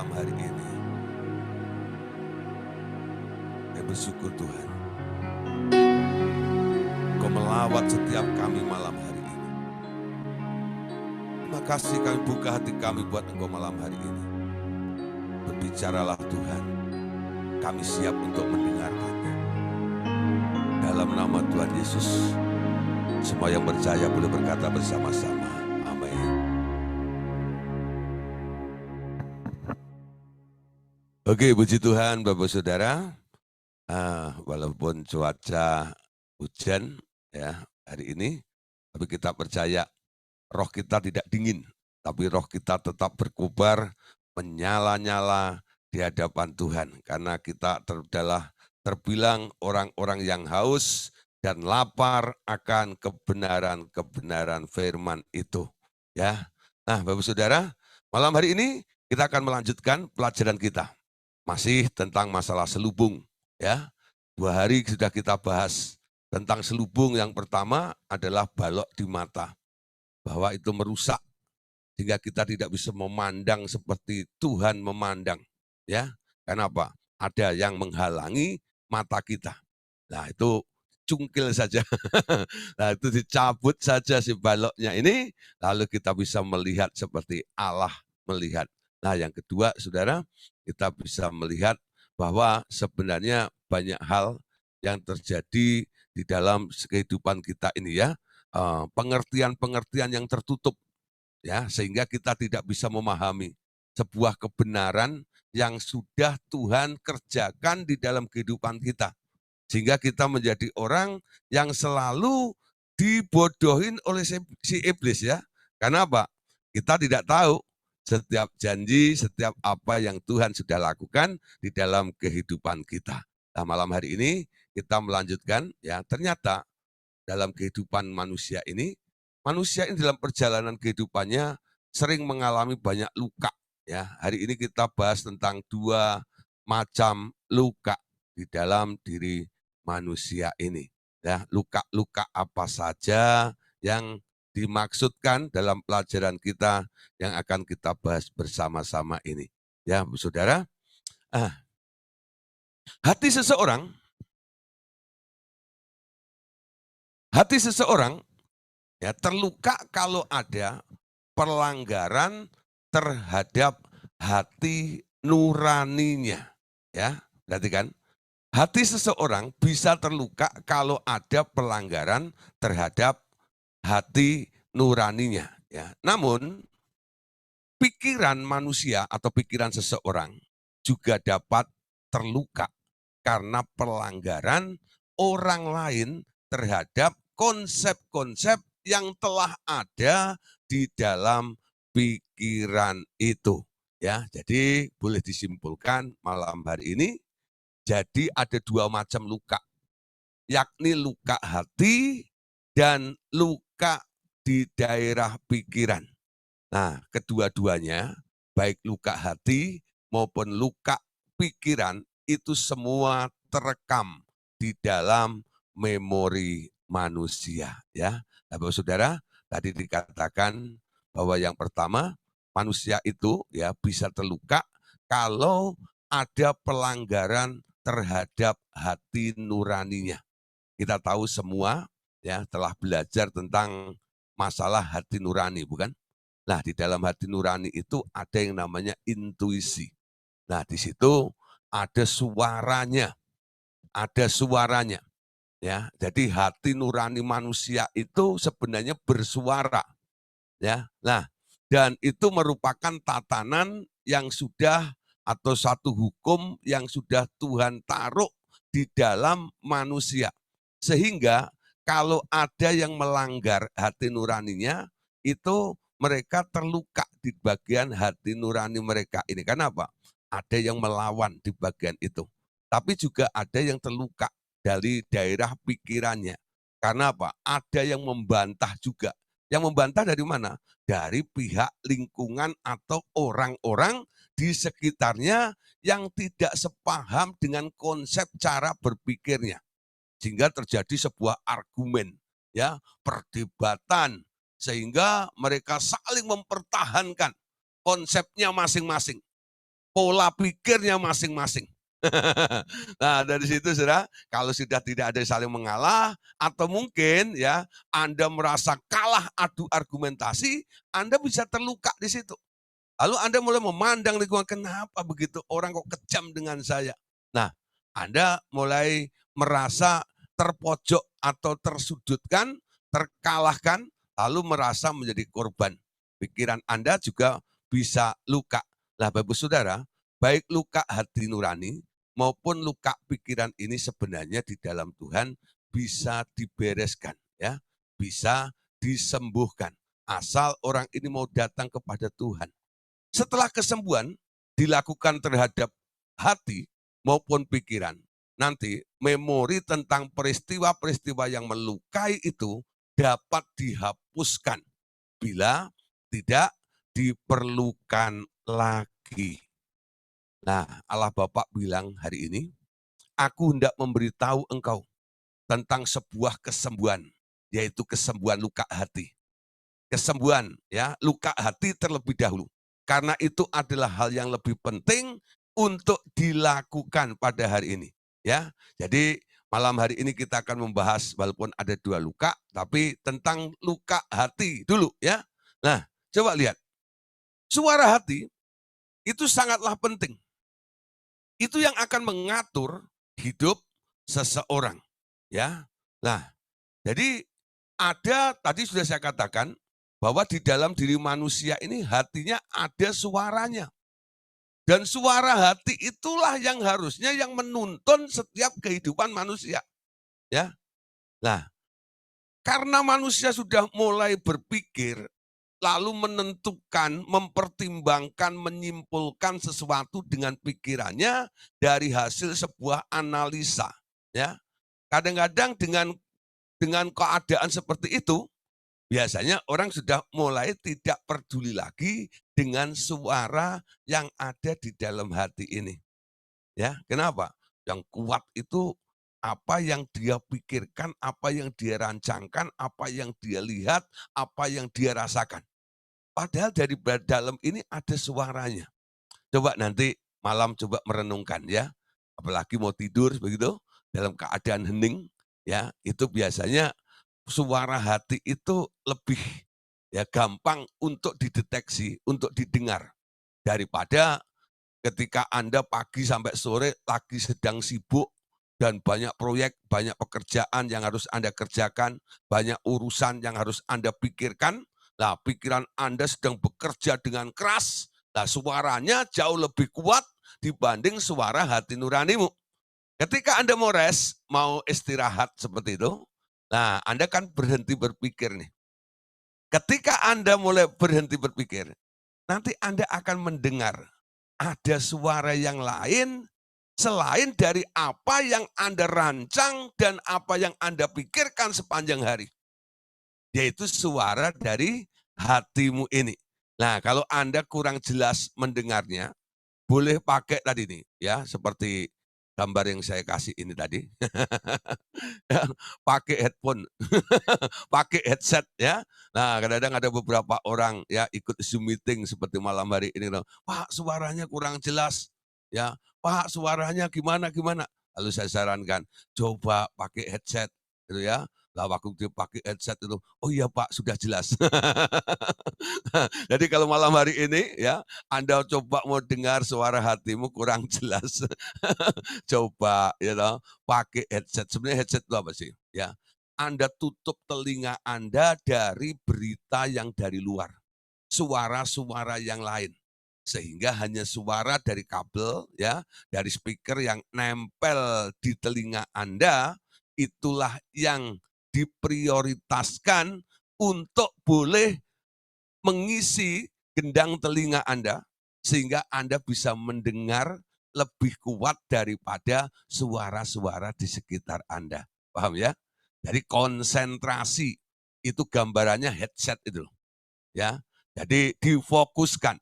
malam hari ini. Saya bersyukur Tuhan, Kau melawat setiap kami malam hari ini. Terima kasih kami buka hati kami buat Engkau malam hari ini. Berbicaralah Tuhan, kami siap untuk mendengarkannya. Dalam nama Tuhan Yesus, semua yang percaya boleh berkata bersama-sama. Amin. Oke, puji Tuhan Bapak Saudara. Walaupun cuaca hujan ya hari ini, tapi kita percaya roh kita tidak dingin, tapi roh kita tetap berkobar, menyala-nyala di hadapan Tuhan. Karena kita terbilang orang-orang yang haus dan lapar akan kebenaran-kebenaran firman itu. Ya, nah Bapak Saudara, malam hari ini kita akan melanjutkan pelajaran kita. Masih tentang masalah selubung. Ya, 2 hari sudah kita bahas tentang selubung. Yang pertama adalah balok di mata, bahwa itu merusak sehingga kita tidak bisa memandang seperti Tuhan memandang. Ya, kenapa? Ada yang menghalangi mata kita. Nah itu cungkil saja. Nah itu dicabut saja si baloknya ini, lalu kita bisa melihat seperti Allah melihat. Nah yang kedua saudara, kita bisa melihat bahwa sebenarnya banyak hal yang terjadi di dalam kehidupan kita ini ya, pengertian-pengertian yang tertutup ya, sehingga kita tidak bisa memahami sebuah kebenaran yang sudah Tuhan kerjakan di dalam kehidupan kita. Sehingga kita menjadi orang yang selalu dibodohin oleh si iblis ya. Karena apa? Kita tidak tahu setiap janji, setiap apa yang Tuhan sudah lakukan di dalam kehidupan kita. Nah, malam hari ini kita melanjutkan ya, ternyata dalam kehidupan manusia ini dalam perjalanan kehidupannya sering mengalami banyak luka ya. Hari ini kita bahas tentang 2 macam luka di dalam diri manusia ini. Ya, luka-luka apa saja yang dimaksudkan dalam pelajaran kita yang akan kita bahas bersama-sama ini. Ya, Bu Saudara, hati seseorang ya terluka kalau ada pelanggaran terhadap hati nuraninya. Ya, perhatikan. Hati seseorang bisa terluka kalau ada pelanggaran terhadap hati nuraninya. Ya. Namun, pikiran manusia atau pikiran seseorang juga dapat terluka karena pelanggaran orang lain terhadap konsep-konsep yang telah ada di dalam pikiran itu. Ya, jadi boleh disimpulkan malam hari ini, jadi ada 2 macam luka, yakni luka hati dan luka di daerah pikiran. Nah, kedua-duanya, baik luka hati maupun luka pikiran, itu semua terekam di dalam memori manusia. Ya, nah, Bapak Saudara, tadi dikatakan bahwa yang pertama, manusia itu ya bisa terluka kalau ada pelanggaran terhadap hati nuraninya. Kita tahu semua ya telah belajar tentang masalah hati nurani, bukan? Nah, di dalam hati nurani itu ada yang namanya intuisi. Nah, di situ ada suaranya, ada suaranya. Ya, jadi hati nurani manusia itu sebenarnya bersuara. Ya, nah, dan itu merupakan tatanan yang sudah atau satu hukum yang sudah Tuhan taruh di dalam manusia. Sehingga kalau ada yang melanggar hati nuraninya, itu mereka terluka di bagian hati nurani mereka ini. Karena apa? Ada yang melawan di bagian itu. Tapi juga ada yang terluka dari daerah pikirannya. Karena apa? Ada yang membantah juga. Yang membantah dari mana? Dari pihak lingkungan atau orang-orang di sekitarnya yang tidak sepaham dengan konsep cara berpikirnya. Sehingga terjadi sebuah argumen, ya, perdebatan, sehingga mereka saling mempertahankan konsepnya masing-masing. pola pikirnya masing-masing. Nah, dari situ Saudara, kalau sudah tidak ada saling mengalah atau mungkin ya Anda merasa kalah adu argumentasi, Anda bisa terluka di situ. Lalu Anda mulai memandang lingkungan, kenapa begitu orang kok kejam dengan saya? Nah, Anda mulai merasa terpojok atau tersudutkan, terkalahkan, lalu merasa menjadi korban. Pikiran Anda juga bisa luka. Nah, Bapak Saudara, baik luka hati nurani maupun luka pikiran ini sebenarnya di dalam Tuhan bisa dibereskan, ya, bisa disembuhkan. Asal orang ini mau datang kepada Tuhan. Setelah kesembuhan dilakukan terhadap hati maupun pikiran, nanti memori tentang peristiwa-peristiwa yang melukai itu dapat dihapuskan bila tidak diperlukan lagi. Nah, Allah Bapa bilang hari ini, aku hendak memberitahu engkau tentang sebuah kesembuhan, yaitu kesembuhan luka hati. Kesembuhan ya, luka hati terlebih dahulu. Karena itu adalah hal yang lebih penting untuk dilakukan pada hari ini, ya. Jadi malam hari ini kita akan membahas walaupun ada 2 luka, tapi tentang luka hati dulu ya. Nah, coba lihat. Suara hati itu sangatlah penting. Itu yang akan mengatur hidup seseorang, ya. Nah, jadi ada tadi sudah saya katakan bahwa di dalam diri manusia ini hatinya ada suaranya. Dan suara hati itulah yang harusnya yang menuntun setiap kehidupan manusia, ya. Nah, karena manusia sudah mulai berpikir lalu menentukan, mempertimbangkan, menyimpulkan sesuatu dengan pikirannya dari hasil sebuah analisa, ya. Kadang-kadang dengan keadaan seperti itu, biasanya orang sudah mulai tidak peduli lagi dengan suara yang ada di dalam hati ini. Ya, kenapa? Yang kuat itu apa yang dia pikirkan, apa yang dia rancangkan, apa yang dia lihat, apa yang dia rasakan. Padahal dari dalam ini ada suaranya. Coba nanti malam coba merenungkan ya. Apalagi mau tidur begitu, dalam keadaan hening, ya itu biasanya suara hati itu lebih ya gampang untuk dideteksi, untuk didengar daripada ketika Anda pagi sampai sore lagi sedang sibuk dan banyak proyek, banyak pekerjaan yang harus Anda kerjakan, banyak urusan yang harus Anda pikirkan. Nah, pikiran Anda sedang bekerja dengan keras. Nah, suaranya jauh lebih kuat dibanding suara hati nuranimu. Ketika Anda mau rest, mau istirahat seperti itu, nah Anda kan berhenti berpikir nih. Ketika Anda mulai berhenti berpikir, nanti Anda akan mendengar ada suara yang lain selain dari apa yang Anda rancang dan apa yang Anda pikirkan sepanjang hari. Yaitu suara dari hatimu ini. Nah, kalau Anda kurang jelas mendengarnya, boleh pakai tadi nih, ya, seperti gambar yang saya kasih ini tadi. Ya, pakai headphone, pakai headset ya. Nah, kadang-kadang ada beberapa orang ya ikut Zoom meeting seperti malam hari ini, "Pak, suaranya kurang jelas." Ya, "Pak, suaranya gimana gimana?" Lalu saya sarankan, "Coba pakai headset." Gitu ya. Lah waktu dia pakai headset itu, "Oh iya Pak, sudah jelas." Jadi kalau malam hari ini ya, Anda coba mau dengar suara hatimu kurang jelas, coba pakai headset. Sebenarnya headset itu apa sih? Ya, Anda tutup telinga Anda dari berita yang dari luar, suara-suara yang lain. Sehingga hanya suara dari kabel ya, dari speaker yang nempel di telinga Anda, itulah yang diprioritaskan untuk boleh mengisi gendang telinga Anda, sehingga Anda bisa mendengar lebih kuat daripada suara-suara di sekitar Anda. Paham ya? Jadi konsentrasi, itu gambarannya headset itu. Ya, jadi difokuskan.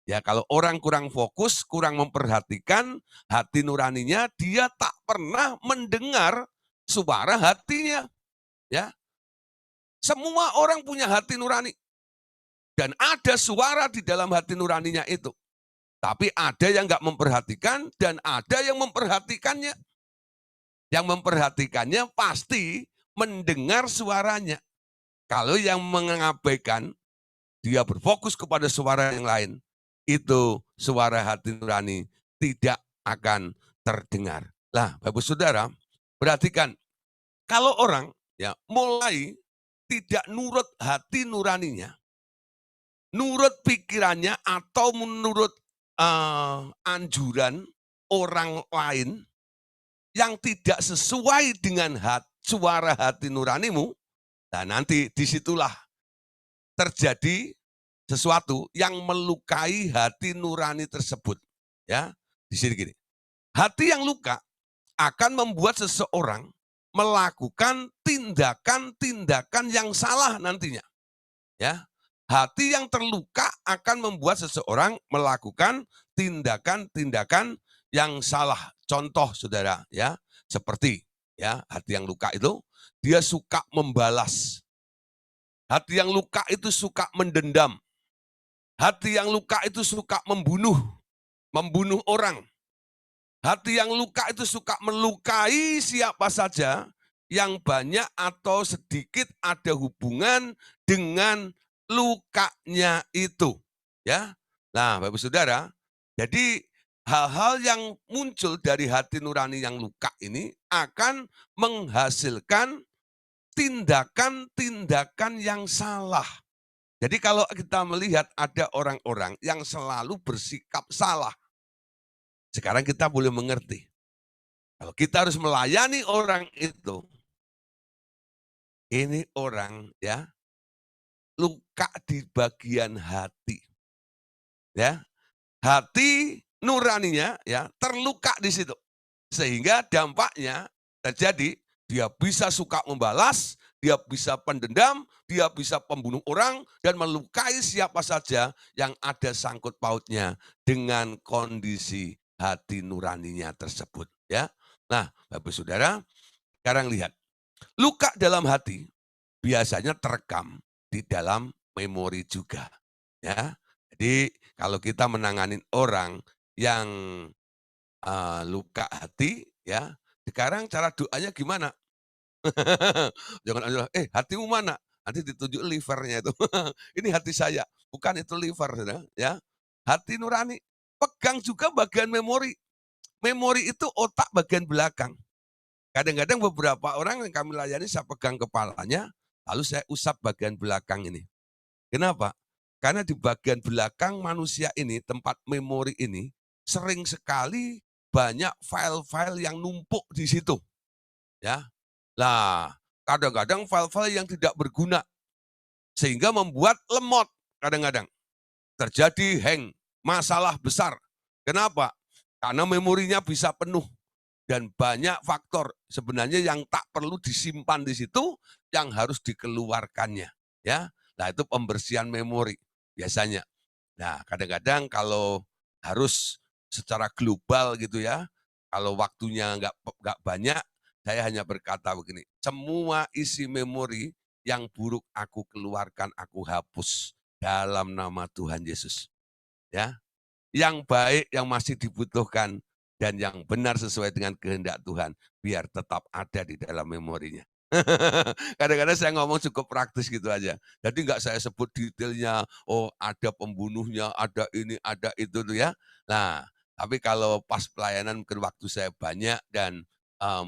Ya, kalau orang kurang fokus, kurang memperhatikan hati nuraninya, dia tak pernah mendengar suara hatinya. Ya, semua orang punya hati nurani. Dan ada suara di dalam hati nuraninya itu. Tapi ada yang nggak memperhatikan dan ada yang memperhatikannya. Yang memperhatikannya pasti mendengar suaranya. Kalau yang mengabaikan, dia berfokus kepada suara yang lain, itu suara hati nurani tidak akan terdengar. Lah, Bapak Saudara, perhatikan, kalau orang ya mulai tidak nurut hati nuraninya, nurut pikirannya atau menurut anjuran orang lain yang tidak sesuai dengan suara hati nuranimu, nah nanti disitulah terjadi sesuatu yang melukai hati nurani tersebut. Ya, di sini gini. Hati yang luka akan membuat seseorang melakukan tindakan-tindakan yang salah nantinya. Ya, hati yang terluka akan membuat seseorang melakukan tindakan-tindakan yang salah. Contoh, saudara, ya, seperti ya hati yang luka itu dia suka membalas. Hati yang luka itu suka mendendam. Hati yang luka itu suka membunuh orang. Hati yang luka itu suka melukai siapa saja yang banyak atau sedikit ada hubungan dengan lukanya itu. Ya, nah Bapak Saudara, jadi hal-hal yang muncul dari hati nurani yang luka ini akan menghasilkan tindakan-tindakan yang salah. Jadi kalau kita melihat ada orang-orang yang selalu bersikap salah, sekarang kita boleh mengerti. Kalau kita harus melayani orang itu, ini orang ya luka di bagian hati. Ya, hati nuraninya ya terluka di situ. Sehingga dampaknya terjadi dia bisa suka membalas, dia bisa pendendam, dia bisa pembunuh orang dan melukai siapa saja yang ada sangkut pautnya dengan kondisi hati nuraninya tersebut, ya. Nah, Bapak Saudara, sekarang lihat, luka dalam hati biasanya terekam di dalam memori juga, ya. Jadi kalau kita menangani orang yang luka hati, ya, sekarang cara doanya gimana? Jangan aja, hatimu mana? Nanti ditunjuk livernya itu. Ini hati saya, bukan itu liver, saudara, ya. Hati nurani, pegang juga bagian memori. Memori itu otak bagian belakang. Kadang-kadang beberapa orang yang kami layani, saya pegang kepalanya, lalu saya usap bagian belakang ini. Kenapa? Karena di bagian belakang manusia ini, tempat memori ini, sering sekali banyak file-file yang numpuk di situ. Ya, lah kadang-kadang file-file yang tidak berguna, sehingga membuat lemot kadang-kadang. Terjadi hang, masalah besar. Kenapa? Karena memorinya bisa penuh. Dan banyak faktor sebenarnya yang tak perlu disimpan di situ, yang harus dikeluarkannya. Ya, nah itu pembersihan memori biasanya. Nah kadang-kadang kalau harus secara global gitu ya, kalau waktunya nggak banyak, saya hanya berkata begini, semua isi memori yang buruk aku keluarkan, aku hapus dalam nama Tuhan Yesus. Ya, yang baik yang masih dibutuhkan dan yang benar sesuai dengan kehendak Tuhan, biar tetap ada di dalam memorinya. Kadang-kadang saya ngomong cukup praktis gitu aja. Jadi nggak saya sebut detailnya, oh ada pembunuhnya, ada ini, ada itu tuh ya. Nah, tapi kalau pas pelayanan mungkin waktu saya banyak dan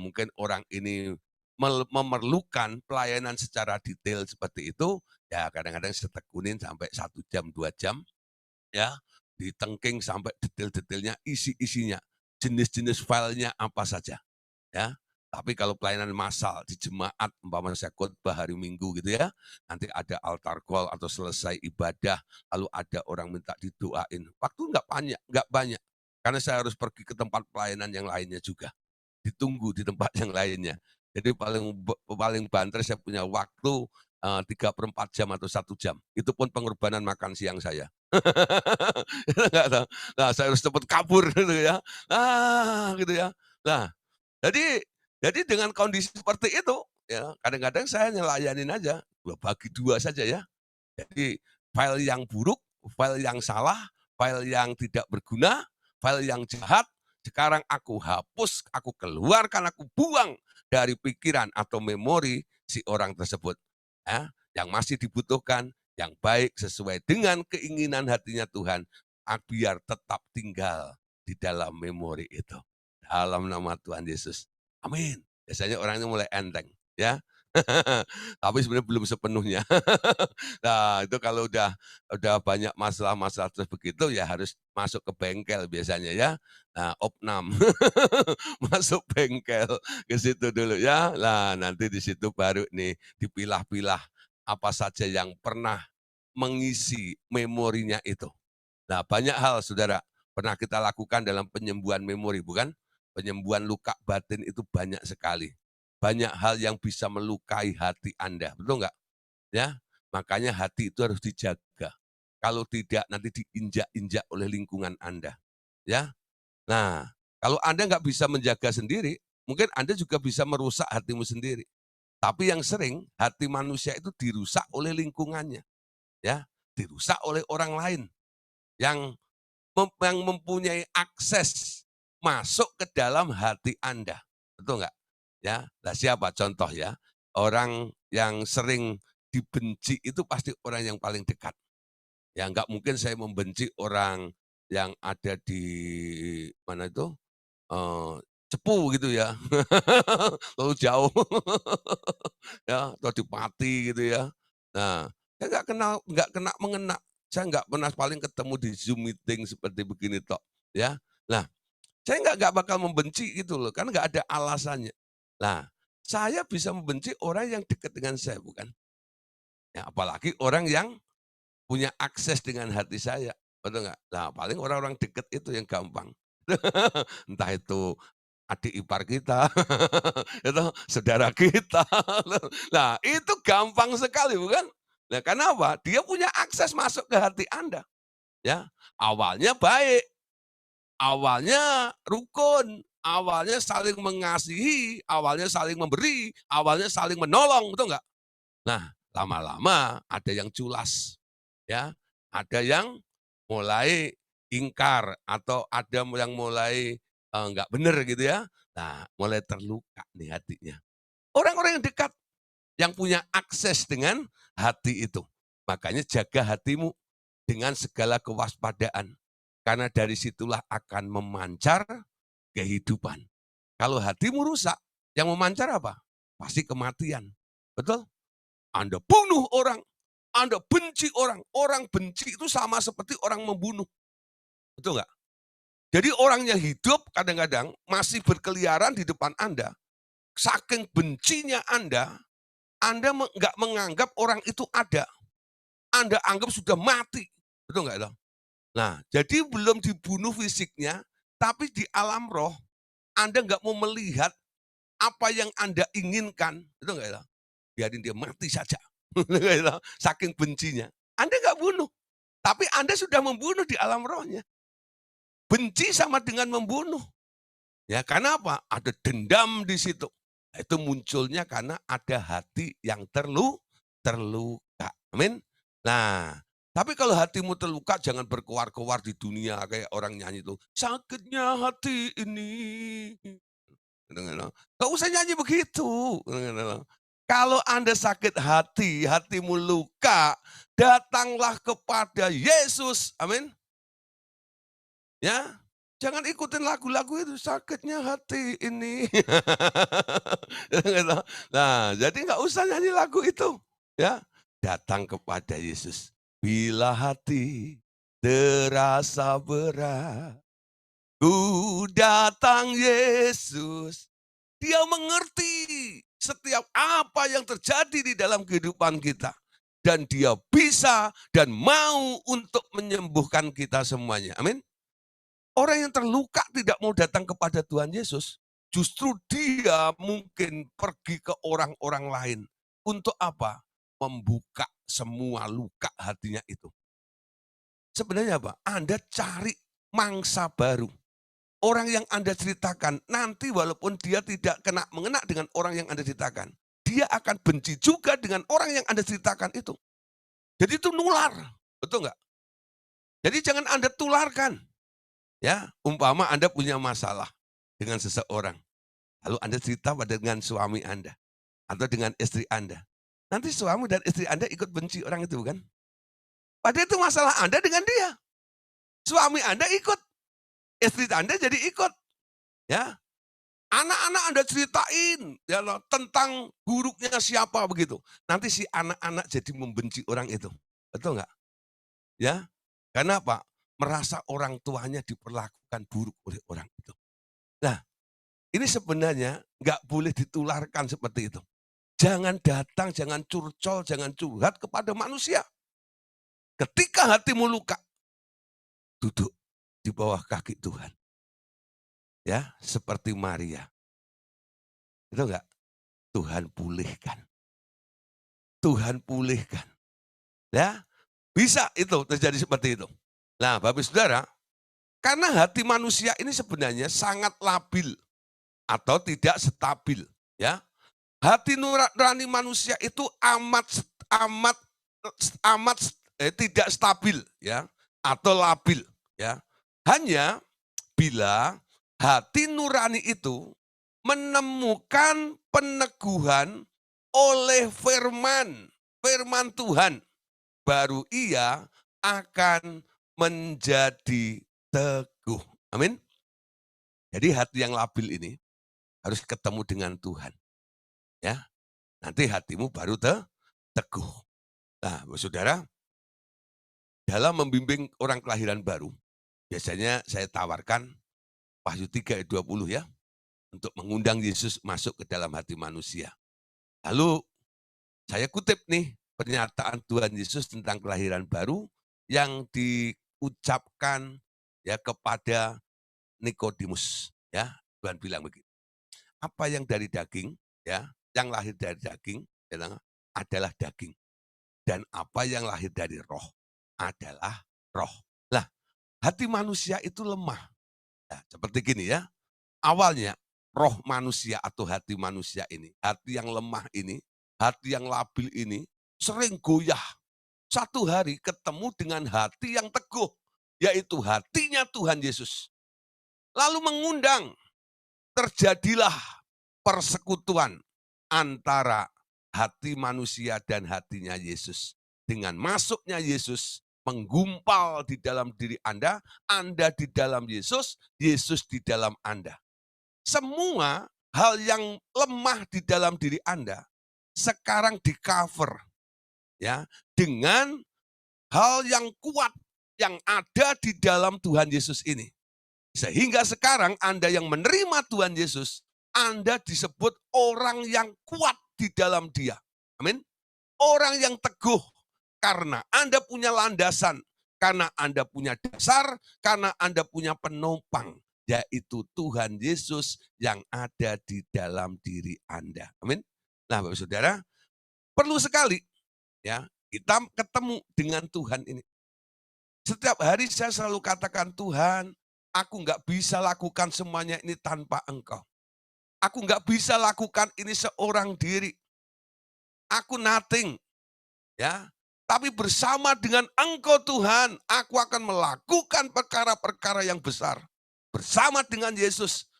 mungkin orang ini memerlukan pelayanan secara detail seperti itu, ya kadang-kadang saya tekunin sampai 1 jam, 2 jam, ya, ditengking sampai detail-detailnya, isi-isinya, jenis-jenis filenya apa saja, ya. Tapi kalau pelayanan massal di jemaat, umpamanya saya khotbah hari Minggu gitu ya, nanti ada altar call atau selesai ibadah, lalu ada orang minta didoain. Waktu nggak banyak, karena saya harus pergi ke tempat pelayanan yang lainnya juga, ditunggu di tempat yang lainnya. Jadi paling banter saya punya waktu 3/4 jam atau 1 jam. Itu pun pengorbanan makan siang saya. Nggak tahu. Nah, saya harus cepat kabur gitu ya. Gitu ya. Nah, jadi dengan kondisi seperti itu, ya kadang-kadang saya nyelayanin aja, bagi 2 saja ya. Jadi file yang buruk, file yang salah, file yang tidak berguna, file yang jahat, sekarang aku hapus, aku keluarkan, aku buang dari pikiran atau memori si orang tersebut. Ya, yang masih dibutuhkan, yang baik sesuai dengan keinginan hatinya Tuhan, biar tetap tinggal di dalam memori itu. Dalam nama Tuhan Yesus. Amin. Biasanya orangnya mulai enteng, ya. Tapi sebenarnya belum sepenuhnya. Nah, itu kalau udah banyak masalah-masalah terus begitu ya harus masuk ke bengkel biasanya ya. Nah, opnam. Masuk bengkel ke situ dulu ya. Nah, nanti di situ baru nih dipilah-pilah apa saja yang pernah mengisi memorinya itu. Nah, banyak hal Saudara pernah kita lakukan dalam penyembuhan memori, bukan? Penyembuhan luka batin itu banyak sekali. Banyak hal yang bisa melukai hati Anda, betul nggak? Ya, makanya hati itu harus dijaga. Kalau tidak nanti diinjak-injak oleh lingkungan Anda. Ya, nah kalau Anda nggak bisa menjaga sendiri, mungkin Anda juga bisa merusak hatimu sendiri. Tapi yang sering hati manusia itu dirusak oleh lingkungannya, ya, dirusak oleh orang lain yang yang mempunyai akses masuk ke dalam hati Anda. Betul nggak? Ya, nah siapa contoh ya? Orang yang sering dibenci itu pasti orang yang paling dekat. Ya nggak mungkin saya membenci orang yang ada di mana itu, eee, Cepu gitu ya, terlalu jauh ya, atau di Pati gitu ya. Nah, saya nggak kena mengena, saya nggak pernah paling ketemu di Zoom meeting seperti begini toh, ya. Nah, saya nggak bakal membenci gitu loh, karena nggak ada alasannya. Nah, saya bisa membenci orang yang dekat dengan saya, bukan? Ya, apalagi orang yang punya akses dengan hati saya, betul nggak? Nah, paling orang-orang dekat itu yang gampang. Entah itu adik ipar kita, itu saudara kita. Nah, itu gampang sekali, bukan? Nah, kenapa? Dia punya akses masuk ke hati Anda, ya. Awalnya baik, awalnya rukun, awalnya saling mengasihi, awalnya saling memberi, awalnya saling menolong, betul nggak? Nah, lama-lama ada yang culas, ya, ada yang mulai ingkar atau ada yang mulai, nggak bener gitu ya. Nah, mulai terluka nih hatinya. Orang-orang yang dekat, yang punya akses dengan hati itu. Makanya jaga hatimu dengan segala kewaspadaan, karena dari situlah akan memancar kehidupan. Kalau hatimu rusak, yang memancar apa? Pasti kematian, betul? Anda bunuh orang, Anda benci orang. Orang benci itu sama seperti orang membunuh. Betul nggak? Jadi orang yang hidup kadang-kadang masih berkeliaran di depan Anda. Saking bencinya Anda nggak menganggap orang itu ada. Anda anggap sudah mati. Betul nggak itu? Nah, jadi belum dibunuh fisiknya, tapi di alam roh, Anda nggak mau melihat apa yang Anda inginkan. Betul nggak itu? Biarin dia mati saja. Saking bencinya. Anda nggak bunuh, tapi Anda sudah membunuh di alam rohnya. Benci sama dengan membunuh. Ya, karena apa? Ada dendam di situ. Itu munculnya karena ada hati yang terluka. Amin. Nah, tapi kalau hatimu terluka jangan berkoar-koar di dunia kayak orang nyanyi itu. Sakitnya hati ini. Gak usah nyanyi begitu. Kalau Anda sakit hati, hatimu luka, datanglah kepada Yesus. Amin. Ya, jangan ikutin lagu-lagu itu, sakitnya hati ini. Nah, jadi nggak usah nyanyi lagu itu. Ya, datang kepada Yesus. Bila hati terasa berat, ku datang Yesus. Dia mengerti setiap apa yang terjadi di dalam kehidupan kita. Dan dia bisa dan mau untuk menyembuhkan kita semuanya. Amin. Orang yang terluka tidak mau datang kepada Tuhan Yesus, justru dia mungkin pergi ke orang-orang lain. Untuk apa? Membuka semua luka hatinya itu. Sebenarnya apa? Anda cari mangsa baru. Orang yang Anda ceritakan, nanti walaupun dia tidak mengena dengan orang yang Anda ceritakan, dia akan benci juga dengan orang yang Anda ceritakan itu. Jadi itu nular, betul nggak? Jadi jangan Anda tularkan. Ya, umpama Anda punya masalah dengan seseorang, lalu Anda cerita dengan suami Anda atau dengan istri Anda. Nanti suami dan istri Anda ikut benci orang itu kan? Padahal itu masalah Anda dengan dia. Suami Anda ikut, istri Anda jadi ikut, ya. Anak-anak Anda ceritain ya loh, tentang buruknya siapa begitu. Nanti si anak-anak jadi membenci orang itu. Betul nggak? Ya. Karena apa? Merasa orang tuanya diperlakukan buruk oleh orang itu. Nah, ini sebenarnya nggak boleh ditularkan seperti itu. Jangan datang, jangan curcol, jangan curhat kepada manusia. Ketika hatimu luka, duduk di bawah kaki Tuhan. Ya, seperti Maria. Itu enggak? Tuhan pulihkan. Tuhan pulihkan. Ya, bisa itu terjadi seperti itu. Nah, Bapak Saudara, karena hati manusia ini sebenarnya sangat labil atau tidak stabil, ya. Hati nurani manusia itu amat amat tidak stabil, ya, atau labil, ya. Hanya bila hati nurani itu menemukan peneguhan oleh firman Tuhan, baru ia akan menjadi teguh. Amin. Jadi hati yang labil ini harus ketemu dengan Tuhan. Ya, nanti hatimu baru teguh. Nah, saudara, dalam membimbing orang kelahiran baru, biasanya saya tawarkan Wahyu 3 ayat 20 ya, untuk mengundang Yesus masuk ke dalam hati manusia. Lalu saya kutip nih pernyataan Tuhan Yesus tentang kelahiran baru yang diucapkan ya kepada Nikodemus, ya. Tuhan bilang begitu. Apa yang dari daging, ya, yang lahir dari daging ya, adalah daging. Dan apa yang lahir dari roh adalah roh. Lah, hati manusia itu lemah. Nah, seperti gini ya. Awalnya roh manusia atau hati manusia ini, hati yang lemah ini, hati yang labil ini sering goyah. Satu hari ketemu dengan hati yang teguh, yaitu hatinya Tuhan Yesus. Lalu mengundang, terjadilah persekutuan antara hati manusia dan hatinya Yesus. Dengan masuknya Yesus menggumpal di dalam diri Anda di dalam Yesus, Yesus di dalam Anda. Semua hal yang lemah di dalam diri Anda sekarang di-cover ya dengan hal yang kuat yang ada di dalam Tuhan Yesus ini. Sehingga sekarang Anda yang menerima Tuhan Yesus, Anda disebut orang yang kuat di dalam Dia. Amin. Orang yang teguh karena Anda punya landasan, karena Anda punya dasar, karena Anda punya penopang, yaitu Tuhan Yesus yang ada di dalam diri Anda. Amin. Nah, Bapak Saudara, perlu sekali ya kita ketemu dengan Tuhan ini. Setiap hari saya selalu katakan, Tuhan, aku nggak bisa lakukan semuanya ini tanpa Engkau. Aku nggak bisa lakukan ini seorang diri. Aku nothing, ya. Tapi bersama dengan Engkau Tuhan, aku akan melakukan perkara-perkara yang besar. Bersama dengan Yesus,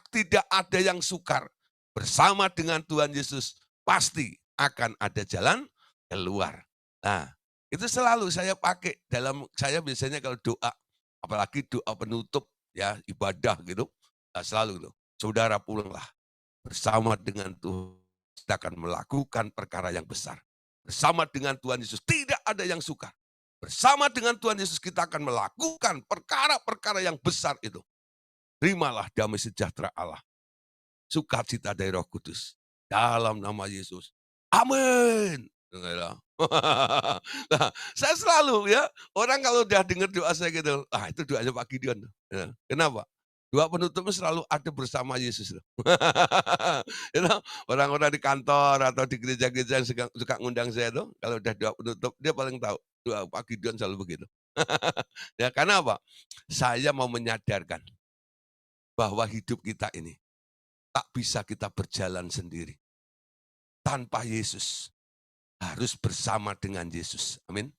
tidak ada yang sukar. Bersama dengan Tuhan Yesus, pasti akan ada jalan keluar. Nah, itu selalu saya pakai dalam, saya biasanya kalau doa, apalagi doa penutup, ya ibadah gitu, selalu gitu. Saudara pulanglah, bersama dengan Tuhan, kita akan melakukan perkara yang besar. Bersama dengan Tuhan Yesus, tidak ada yang sukar. Bersama dengan Tuhan Yesus, kita akan melakukan perkara-perkara yang besar itu. Terimalah damai sejahtera Allah, sukacita dari Roh Kudus, dalam nama Yesus. Amin. Nah, saya selalu ya, orang kalau udah dengar doa saya gitu, itu doanya Pak Gideon. Ya, kenapa? Doa penutupnya selalu ada bersama Yesus. Orang-orang di kantor atau di gereja-gereja yang suka ngundang saya tuh, kalau udah doa penutup, dia paling tahu. Doa Pak Gideon selalu begitu. Ya, karena apa? Saya mau menyadarkan bahwa hidup kita ini tak bisa kita berjalan sendiri. Tanpa Yesus. Harus bersama dengan Yesus. Amin.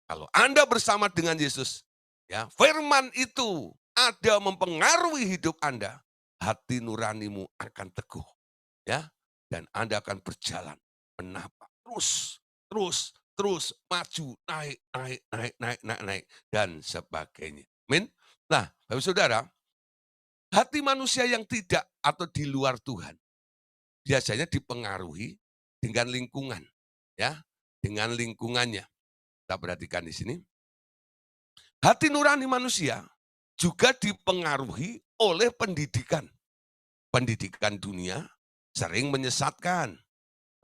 Kalau Anda bersama dengan Yesus, Ya, firman itu ada mempengaruhi hidup Anda, hati nuranimu akan teguh, ya. Dan Anda akan berjalan, menapa, terus, terus, terus, maju, naik, naik, naik, naik, naik, naik, dan sebagainya. Amin. Nah, Bapak Saudara, hati manusia yang tidak atau di luar Tuhan, biasanya dipengaruhi dengan lingkungan, ya, dengan lingkungannya. Kita perhatikan di sini, hati nurani manusia juga dipengaruhi oleh pendidikan. Pendidikan dunia sering menyesatkan,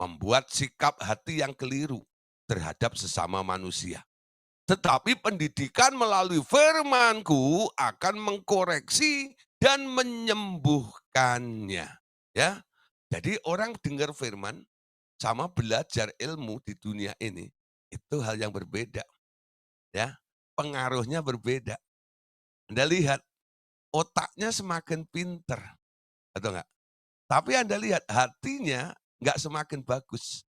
membuat sikap hati yang keliru terhadap sesama manusia. Tetapi pendidikan melalui firman-Ku akan mengkoreksi dan menyembuhkannya. Ya. Jadi orang dengar firman sama belajar ilmu di dunia ini itu hal yang berbeda, ya. Pengaruhnya berbeda. Anda lihat otaknya semakin pinter, atau enggak? Tapi Anda lihat hatinya enggak semakin bagus.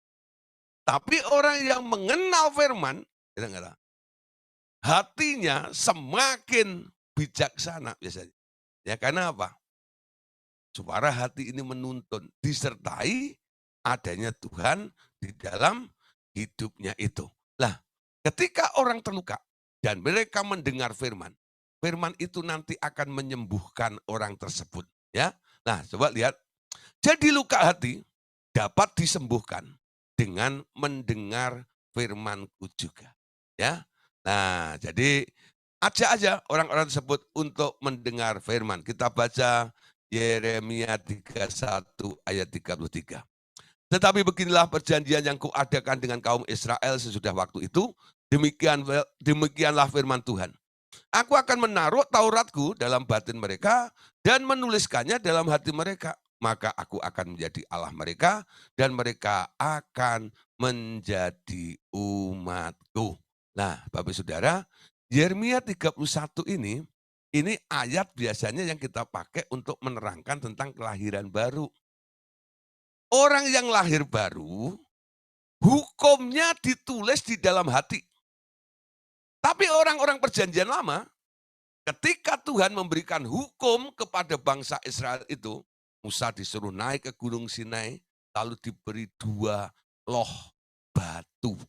Tapi orang yang mengenal firman, kita enggak tahu, hatinya semakin bijaksana biasanya. Ya karena apa? Suara hati ini menuntun, disertai adanya Tuhan di dalam hidupnya itu. Nah, ketika orang terluka dan mereka mendengar firman, firman itu nanti akan menyembuhkan orang tersebut. Ya, nah coba lihat. Jadi luka hati dapat disembuhkan dengan mendengar firman-Ku juga. Ya, nah jadi ajak aja orang-orang tersebut untuk mendengar firman. Kita baca Yeremia 31 ayat 33. Tetapi beginilah perjanjian yang kuadakan dengan kaum Israel sesudah waktu itu. Demikianlah firman Tuhan. Aku akan menaruh Tauratku dalam batin mereka dan menuliskannya dalam hati mereka. Maka aku akan menjadi Allah mereka dan mereka akan menjadi umatku. Nah, Bapak Saudara, Yeremia 31 ini ayat biasanya yang kita pakai untuk menerangkan tentang kelahiran baru. Orang yang lahir baru, hukumnya ditulis di dalam hati. Tapi orang-orang perjanjian lama, ketika Tuhan memberikan hukum kepada bangsa Israel itu, Musa disuruh naik ke Gunung Sinai, lalu diberi 2 loh batu.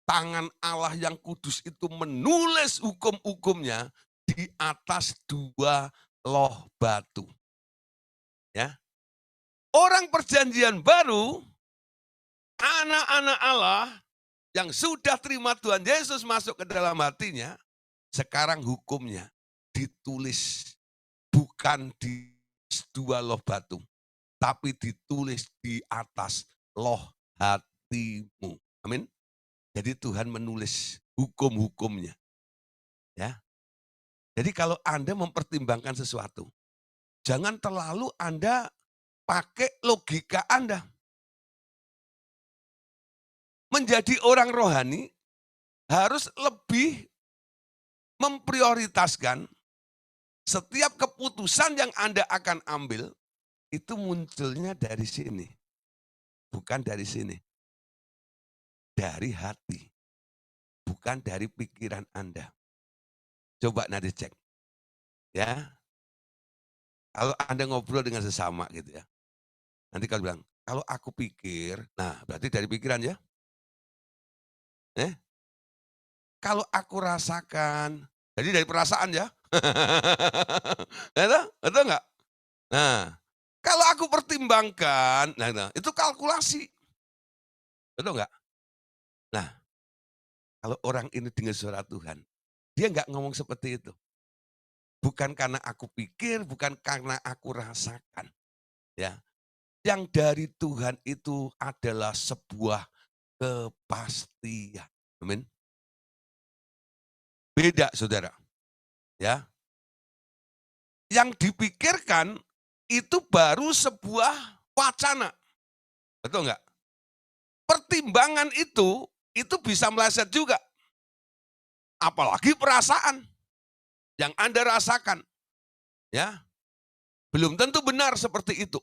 Tangan Allah yang kudus itu menulis hukum-hukumnya di atas 2 loh batu. Ya. Orang perjanjian baru, anak-anak Allah yang sudah terima Tuhan Yesus masuk ke dalam hatinya, sekarang hukumnya ditulis bukan di 2 loh batu, tapi ditulis di atas loh hatimu. Amin. Jadi Tuhan menulis hukum-hukumnya. Ya. Jadi kalau Anda mempertimbangkan sesuatu, jangan terlalu Anda pakai logika Anda. Menjadi orang rohani harus lebih memprioritaskan setiap keputusan yang Anda akan ambil, itu munculnya dari sini. Bukan dari sini. Dari hati. Bukan dari pikiran Anda. Coba nanti cek. Ya. Kalau Anda ngobrol dengan sesama gitu ya. Nanti kalau bilang, kalau aku pikir, nah berarti dari pikiran ya. Kalau aku rasakan, jadi dari perasaan ya. Betul nggak? Nah, kalau aku pertimbangkan, nah itu kalkulasi. Betul nggak? Nah, kalau orang ini dengar suara Tuhan, dia nggak ngomong seperti itu. Bukan karena aku pikir, bukan karena aku rasakan. Ya, yang dari Tuhan itu adalah sebuah kepastian. Amin. Beda, saudara. Ya, yang dipikirkan itu baru sebuah wacana. Betul nggak? Pertimbangan itu bisa meleset juga. Apalagi perasaan yang Anda rasakan. Ya, belum tentu benar seperti itu.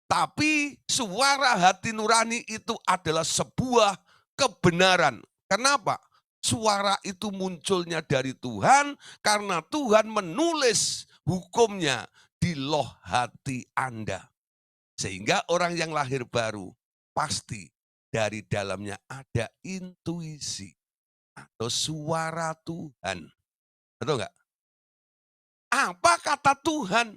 Tapi suara hati nurani itu adalah sebuah kebenaran. Kenapa? Suara itu munculnya dari Tuhan karena Tuhan menulis hukumnya di loh hati Anda. Sehingga orang yang lahir baru pasti dari dalamnya ada intuisi atau suara Tuhan. Betul nggak? Apa kata Tuhan?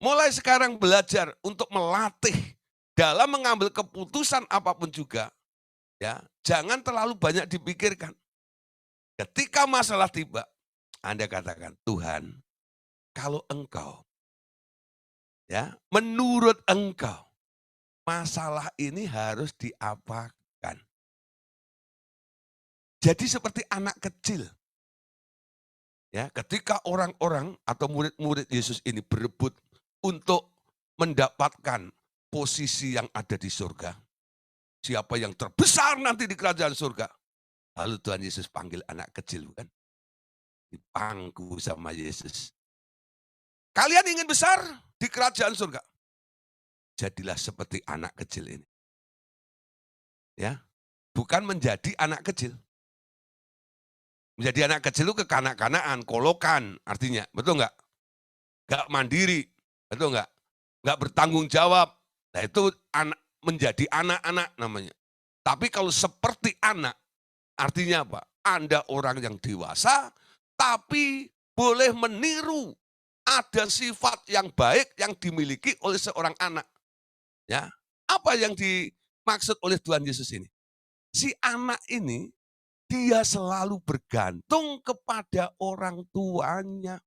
Mulai sekarang belajar untuk melatih dalam mengambil keputusan apapun juga, ya, jangan terlalu banyak dipikirkan. Ketika masalah tiba, Anda katakan, Tuhan, kalau Engkau, ya, menurut Engkau, masalah ini harus diapakan. Jadi seperti anak kecil, ya, ketika orang-orang atau murid-murid Yesus ini berebut untuk mendapatkan posisi yang ada di surga. Siapa yang terbesar nanti di kerajaan surga. Lalu Tuhan Yesus panggil anak kecil, bukan? Dipangku sama Yesus. Kalian ingin besar di kerajaan surga? Jadilah seperti anak kecil ini. Ya, bukan menjadi anak kecil. Menjadi anak kecil itu kekanak-kanakan, kolokan artinya, betul nggak? Nggak mandiri, betul nggak? Nggak bertanggung jawab. Nah itu menjadi anak-anak namanya. Tapi kalau seperti anak, artinya apa? Anda orang yang dewasa, tapi boleh meniru. Ada sifat yang baik yang dimiliki oleh seorang anak. Ya, apa yang dimaksud oleh Tuhan Yesus ini? Si anak ini, dia selalu bergantung kepada orang tuanya.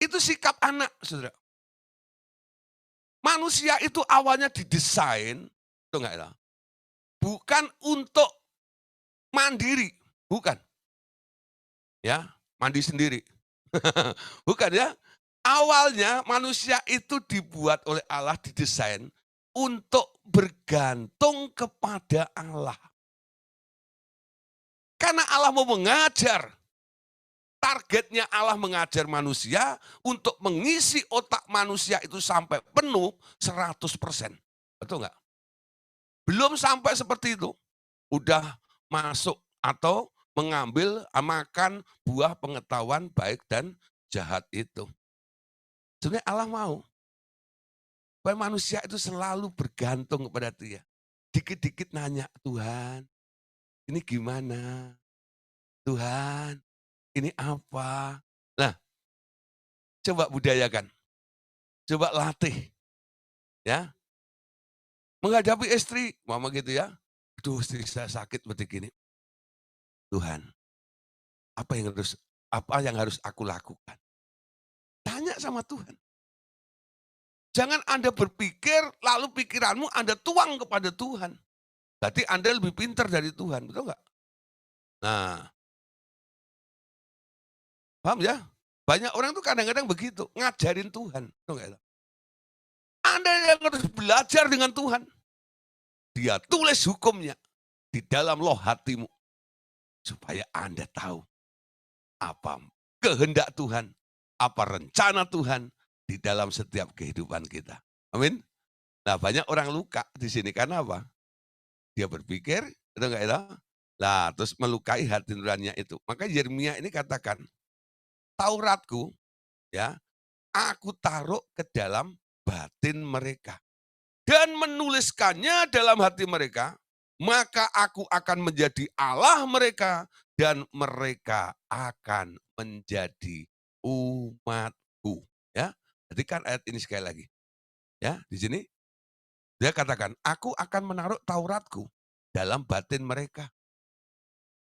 Itu sikap anak, saudara. Manusia itu awalnya didesain, itu enggak ya? Bukan untuk mandiri, bukan. Ya, mandi sendiri. Bukan ya. Awalnya manusia itu dibuat oleh Allah, didesain untuk bergantung kepada Allah. Karena Allah mau mengajar. Targetnya Allah mengajar manusia untuk mengisi otak manusia itu sampai penuh 100%. Betul nggak? Belum sampai seperti itu. Udah masuk atau mengambil makan buah pengetahuan baik dan jahat itu. Sebenarnya Allah mau supaya manusia itu selalu bergantung kepada Dia. Dikit-dikit nanya, Tuhan, ini gimana? Tuhan, ini apa? Nah, coba budayakan. Coba latih. Ya, menghadapi istri, mama gitu ya. Aduh, istri saya sakit seperti gini. Tuhan, apa yang harus aku lakukan? Tanya sama Tuhan. Jangan Anda berpikir, lalu pikiranmu Anda tuang kepada Tuhan. Berarti Anda lebih pintar dari Tuhan, betul nggak? Nah, paham ya? Banyak orang tuh kadang-kadang begitu, ngajarin Tuhan. Betul nggak? Anda yang harus belajar dengan Tuhan. Dia tulis hukumnya di dalam loh hatimu. Supaya Anda tahu apa kehendak Tuhan, apa rencana Tuhan di dalam setiap kehidupan kita. Amin. Nah, banyak orang luka di sini karena apa? Dia berpikir, itu enggak itu? Lah, terus melukai hati nuraninya itu. Maka Yeremia ini katakan, Tauratku, ya, aku taruh ke dalam batin mereka dan menuliskannya dalam hati mereka, maka aku akan menjadi Allah mereka dan mereka akan menjadi umatku. Ya, perhatikan ayat ini sekali lagi. Ya, di sini dia katakan, aku akan menaruh Tauratku dalam batin mereka.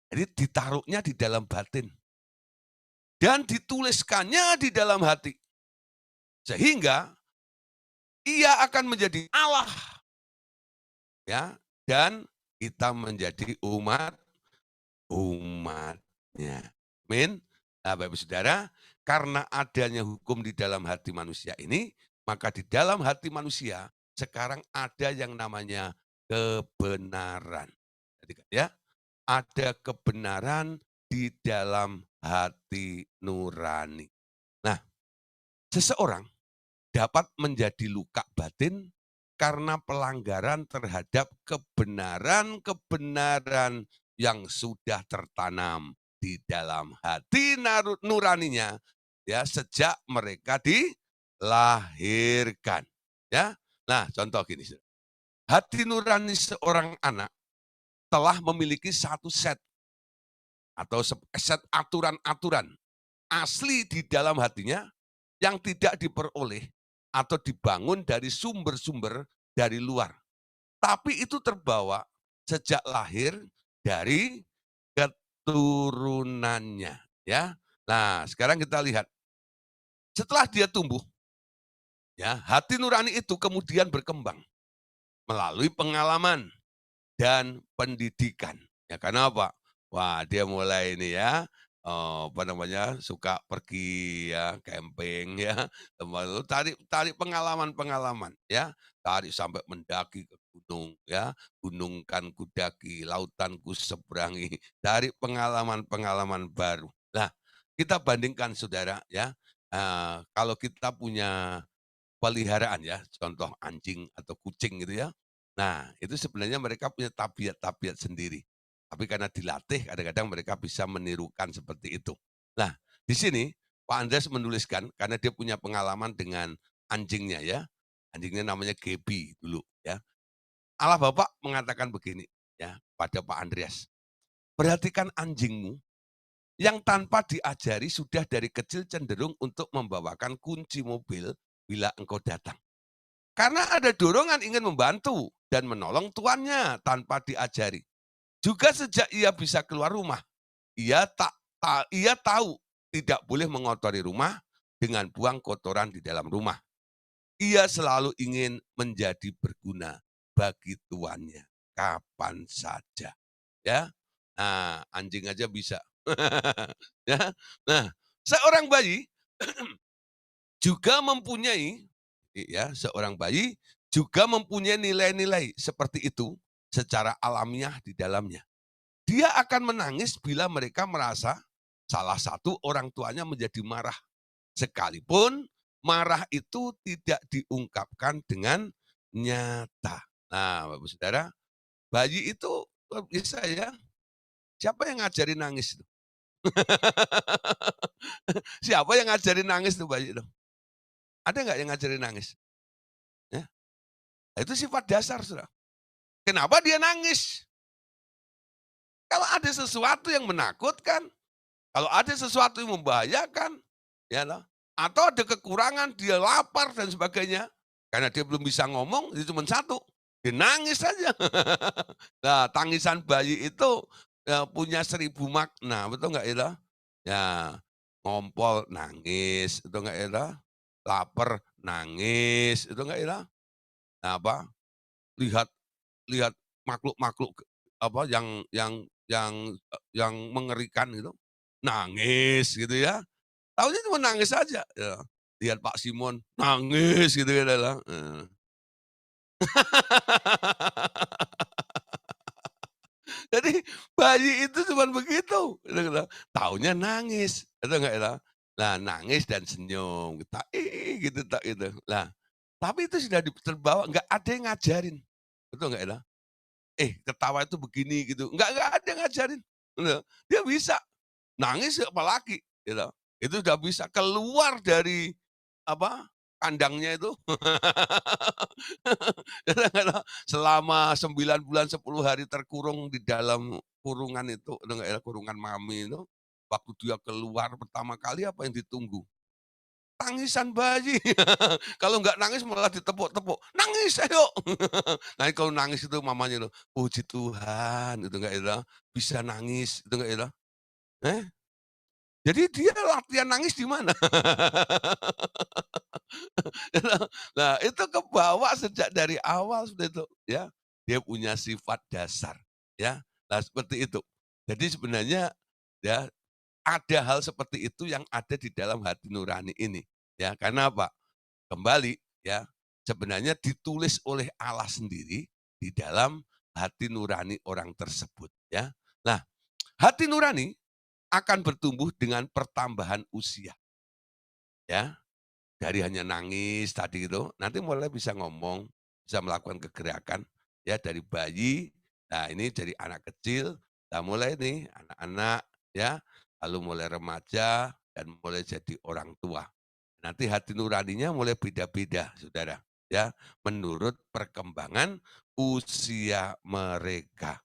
Jadi ditaruhnya di dalam batin. Dan dituliskannya di dalam hati. Sehingga ia akan menjadi Allah. Ya, dan kita menjadi umatnya. Amin. Nah, Bapak Ibu Saudara, karena adanya hukum di dalam hati manusia ini, maka di dalam hati manusia sekarang ada yang namanya kebenaran. Jadi, ya, ada kebenaran di dalam hati nurani. Nah, seseorang dapat menjadi luka batin karena pelanggaran terhadap kebenaran-kebenaran yang sudah tertanam di dalam hati nuraninya ya sejak mereka dilahirkan ya. Nah, contoh gini, hati nurani seorang anak telah memiliki satu set atau set aturan-aturan asli di dalam hatinya yang tidak diperoleh atau dibangun dari sumber-sumber dari luar. Tapi itu terbawa sejak lahir dari keturunannya, ya. Nah, sekarang kita lihat, setelah dia tumbuh, ya, hati nurani itu kemudian berkembang melalui pengalaman dan pendidikan. Ya, karena apa? Wah, dia mulai ini ya, apa namanya, suka pergi ya, camping ya, lalu tarik tarik pengalaman-pengalaman ya, tarik sampai mendaki ke gunung ya, gunung kan kudaki, lautan kuseberangi, tarik pengalaman-pengalaman baru. Nah, kita bandingkan saudara ya, kalau kita punya peliharaan ya, contoh anjing atau kucing gitu ya. Nah, itu sebenarnya mereka punya tabiat-tabiat sendiri. Tapi karena dilatih kadang-kadang mereka bisa menirukan seperti itu. Nah, di sini Pak Andreas menuliskan karena dia punya pengalaman dengan anjingnya ya. Anjingnya namanya Gebi dulu ya. Allah Bapak mengatakan begini ya pada Pak Andreas. Perhatikan anjingmu yang tanpa diajari sudah dari kecil cenderung untuk membawakan kunci mobil bila engkau datang. Karena ada dorongan ingin membantu dan menolong tuannya tanpa diajari. Juga sejak ia bisa keluar rumah, ia tahu tidak boleh mengotori rumah dengan buang kotoran di dalam rumah. Ia selalu ingin menjadi berguna bagi tuannya kapan saja. Ya. Nah, anjing aja bisa. Ya. Nah, seorang bayi juga mempunyai ya, seorang bayi juga mempunyai nilai-nilai seperti itu secara alamiah di dalamnya. Dia akan menangis bila mereka merasa salah satu orang tuanya menjadi marah. Sekalipun marah itu tidak diungkapkan dengan nyata. Nah, Bapak Saudara, bayi itu bisa ya. Siapa yang ngajarin nangis itu? Siapa yang ngajarin nangis tuh bayi itu? Ada nggak yang ngajarin nangis? Ya, itu sifat dasar, Saudara. Kenapa dia nangis? Kalau ada sesuatu yang menakutkan, kalau ada sesuatu yang membahayakan, ya loh, atau ada kekurangan, dia lapar dan sebagainya, karena dia belum bisa ngomong, itu cuma satu, dia nangis saja. Nah, tangisan bayi itu punya 1000 makna, betul nggak itu? Ya, ngompol nangis, itu nggak itu? Lapar nangis, itu nggak itu? Nah, apa? Lihat lihat makhluk-makhluk apa yang mengerikan gitu, nangis gitu ya. Taunya cuma nangis saja, ya. Lihat Pak Simon nangis gitu ya lah, Jadi bayi itu cuma begitu, gitu loh. Taunya nangis, itu enggak ya. Nah, nangis dan senyum, tak gitu tak gitu. Nah, tapi itu sudah terbawa, enggak ada yang ngajarin, betul enggak ya? Ketawa itu begini gitu, enggak ada yang ngajarin, gitu. Dia bisa, nangis apalagi, gitu. Itu sudah bisa keluar dari, apa, kandangnya itu. Kadang-kadang selama 9 bulan 10 hari terkurung di dalam kurungan itu, itu enggak ya, kurungan mami itu, waktu dia keluar pertama kali apa yang ditunggu? Tangisan bayi. Kalau nggak nangis malah ditepuk-tepuk, "Nangis ayo!" Nah, kalau nangis itu mamanya itu, "Puji Tuhan," itu enggak itu, bisa nangis, itu enggak itu. Eh, jadi dia latihan nangis di mana? Nah, itu kebawa sejak dari awal seperti itu, ya. Dia punya sifat dasar, ya. Nah, seperti itu. Jadi sebenarnya, ya, ada hal seperti itu yang ada di dalam hati nurani ini, ya. Karena apa? Kembali ya, sebenarnya ditulis oleh Allah sendiri di dalam hati nurani orang tersebut ya. Nah, hati nurani akan bertumbuh dengan pertambahan usia ya. Dari hanya nangis tadi itu, nanti mulai bisa ngomong, bisa melakukan kegerakan, ya dari bayi, nah ini dari anak kecil, nah mulai nih anak-anak, ya, lalu mulai remaja, dan mulai jadi orang tua. Nanti hati nuraninya mulai beda-beda, Saudara, ya, menurut perkembangan usia mereka.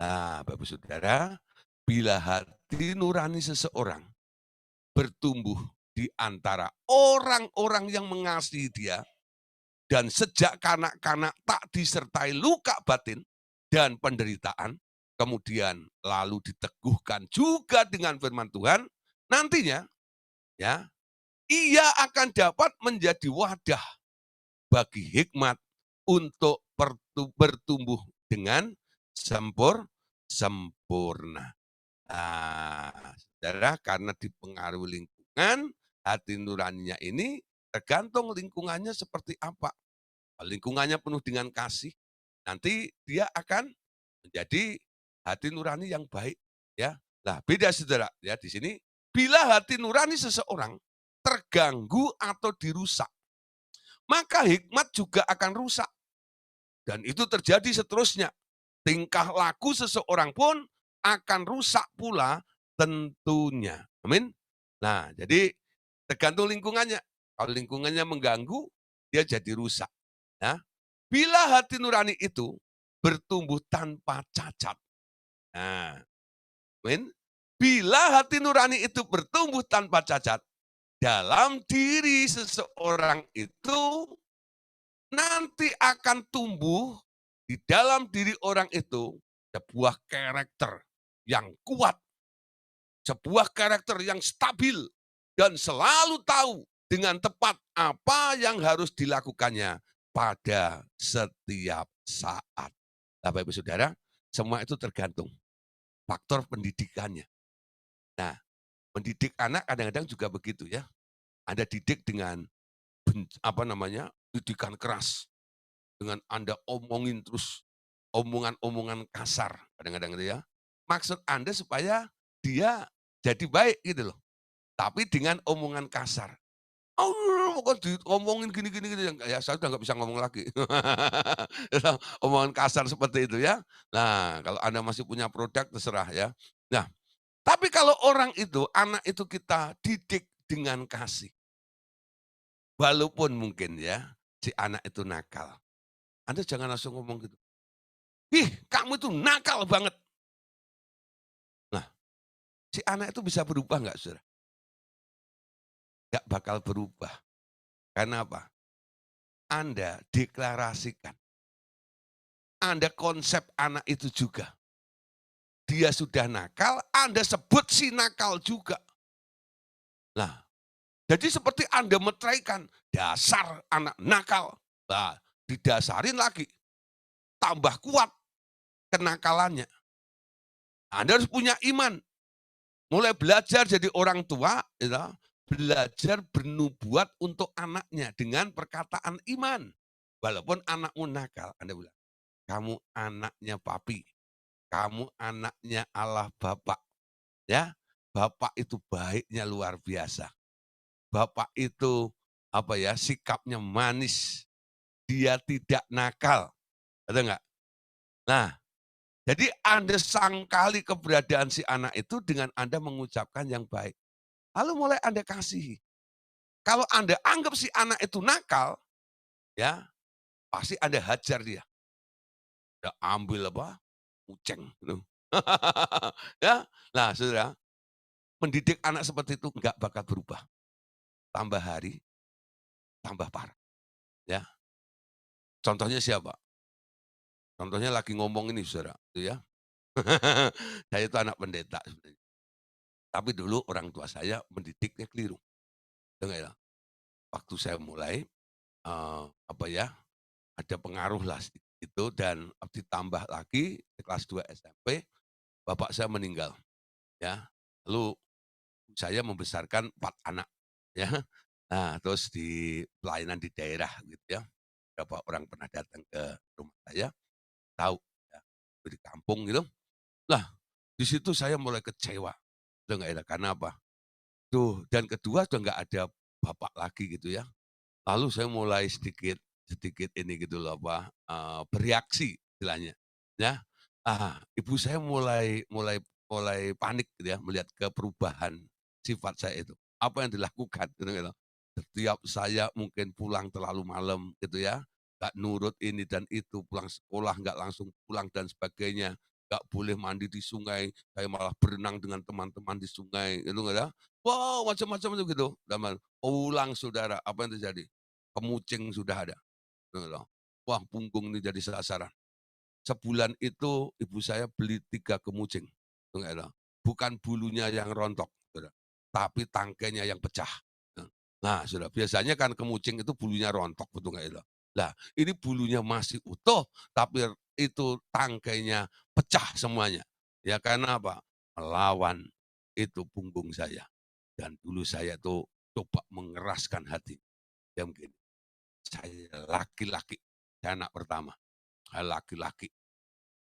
Nah, Bapak Saudara, bila hati nurani seseorang bertumbuh di antara orang-orang yang mengasihi dia, dan sejak kanak-kanak tak disertai luka batin dan penderitaan, kemudian lalu diteguhkan juga dengan firman Tuhan, nantinya ya ia akan dapat menjadi wadah bagi hikmat untuk bertumbuh dengan sempurna. Nah, saudara, karena dipengaruhi lingkungan, hati nuraninya ini tergantung lingkungannya seperti apa. Kalau lingkungannya penuh dengan kasih, nanti dia akan menjadi hati nurani yang baik. Ya, nah beda saudara. Ya di sini, bila hati nurani seseorang terganggu atau dirusak, maka hikmat juga akan rusak. Dan itu terjadi seterusnya. Tingkah laku seseorang pun akan rusak pula tentunya. Amin. Nah, jadi tergantung lingkungannya. Kalau lingkungannya mengganggu, dia jadi rusak. Ya. Bila hati nurani itu bertumbuh tanpa cacat. Nah, amin. Bila hati nurani itu bertumbuh tanpa cacat, dalam diri seseorang itu nanti akan tumbuh di dalam diri orang itu sebuah karakter yang kuat, sebuah karakter yang stabil, dan selalu tahu dengan tepat apa yang harus dilakukannya pada setiap saat. Nah, Bapak Ibu Saudara, semua itu tergantung faktor pendidikannya. Nah, mendidik anak kadang-kadang juga begitu ya. Anda didik dengan didikan keras, dengan Anda omongin terus, omongan-omongan kasar kadang-kadang gitu ya. Maksud Anda supaya dia jadi baik gitu loh, tapi dengan omongan kasar. "Oh, kok diomongin gini gini gini," ya saya udah nggak bisa ngomong lagi. Omongan kasar seperti itu ya. Nah, kalau Anda masih punya produk terserah ya. Nah, tapi kalau orang itu, anak itu kita didik dengan kasih, walaupun mungkin ya, si anak itu nakal. Anda jangan langsung ngomong gitu, "Ih, kamu itu nakal banget." Nah, si anak itu bisa berubah nggak, Saudara? Nggak bakal berubah. Karena apa? Anda deklarasikan. Anda konsep anak itu juga. Dia sudah nakal, Anda sebut si nakal juga. Nah, jadi seperti Anda meteraikan, dasar anak nakal. Nah, didasarin lagi, tambah kuat kenakalannya. Anda harus punya iman. Mulai belajar jadi orang tua, ya, belajar bernubuat untuk anaknya dengan perkataan iman. Walaupun anakmu nakal, Anda bilang, kamu anaknya papi, kamu anaknya Allah Bapak. Ya, Bapak itu baiknya luar biasa. Bapak itu sikapnya manis. Dia tidak nakal. Ada enggak? Nah, jadi Anda sangkali keberadaan si anak itu dengan Anda mengucapkan yang baik. Lalu mulai Anda kasihi. Kalau Anda anggap si anak itu nakal, ya pasti Anda hajar dia. Anda ambil kucing gitu. Ya, nah saudara, mendidik anak seperti itu enggak bakal berubah. Tambah hari, tambah parah. Ya, contohnya siapa? Contohnya lagi ngomong ini saudara, itu ya. Saya itu anak pendeta sebenarnya. Tapi dulu orang tua saya mendidiknya keliru. Dengar ya, waktu saya mulai, eee, apa ya, ada pengaruh lah itu dan ditambah lagi di kelas 2 SMP, bapak saya meninggal, ya. Lalu saya membesarkan 4 anak, ya. Nah, terus di pelayanan di daerah gitu ya, beberapa orang pernah datang ke rumah saya, tahu ya, di kampung gitu. Lah, di situ saya mulai kecewa, udah nggak enak, karena apa? Tuh, dan kedua sudah nggak ada bapak lagi gitu ya. Lalu saya mulai sedikit sedikit ini gitu loh apa, bereaksi istilahnya, ya. Ibu saya mulai mulai mulai panik gitu ya melihat perubahan sifat saya itu. Apa yang dilakukan gitu gitu. Setiap saya mungkin pulang terlalu malam gitu ya, nggak nurut ini dan itu, pulang sekolah nggak langsung pulang dan sebagainya, nggak boleh mandi di sungai, saya malah berenang dengan teman-teman di sungai gitu nggak ya. Wow, macam-macam itu gitu. Pulang saudara, apa yang terjadi? Kemucing sudah ada, gitu loh. Wah, punggung ini jadi sasaran. Sebulan itu ibu saya beli 3 kemucing, gitu loh. Bukan bulunya yang rontok, saudara, tapi tangkainya yang pecah. Nah, saudara, biasanya kan kemucing itu bulunya rontok, betul nggak itu? Lah, ini bulunya masih utuh, tapi itu tangkainya pecah semuanya. Ya karena apa? Melawan itu punggung saya. Dan dulu saya tuh coba mengeraskan hati. Ya mungkin saya laki-laki, saya anak pertama, saya laki-laki,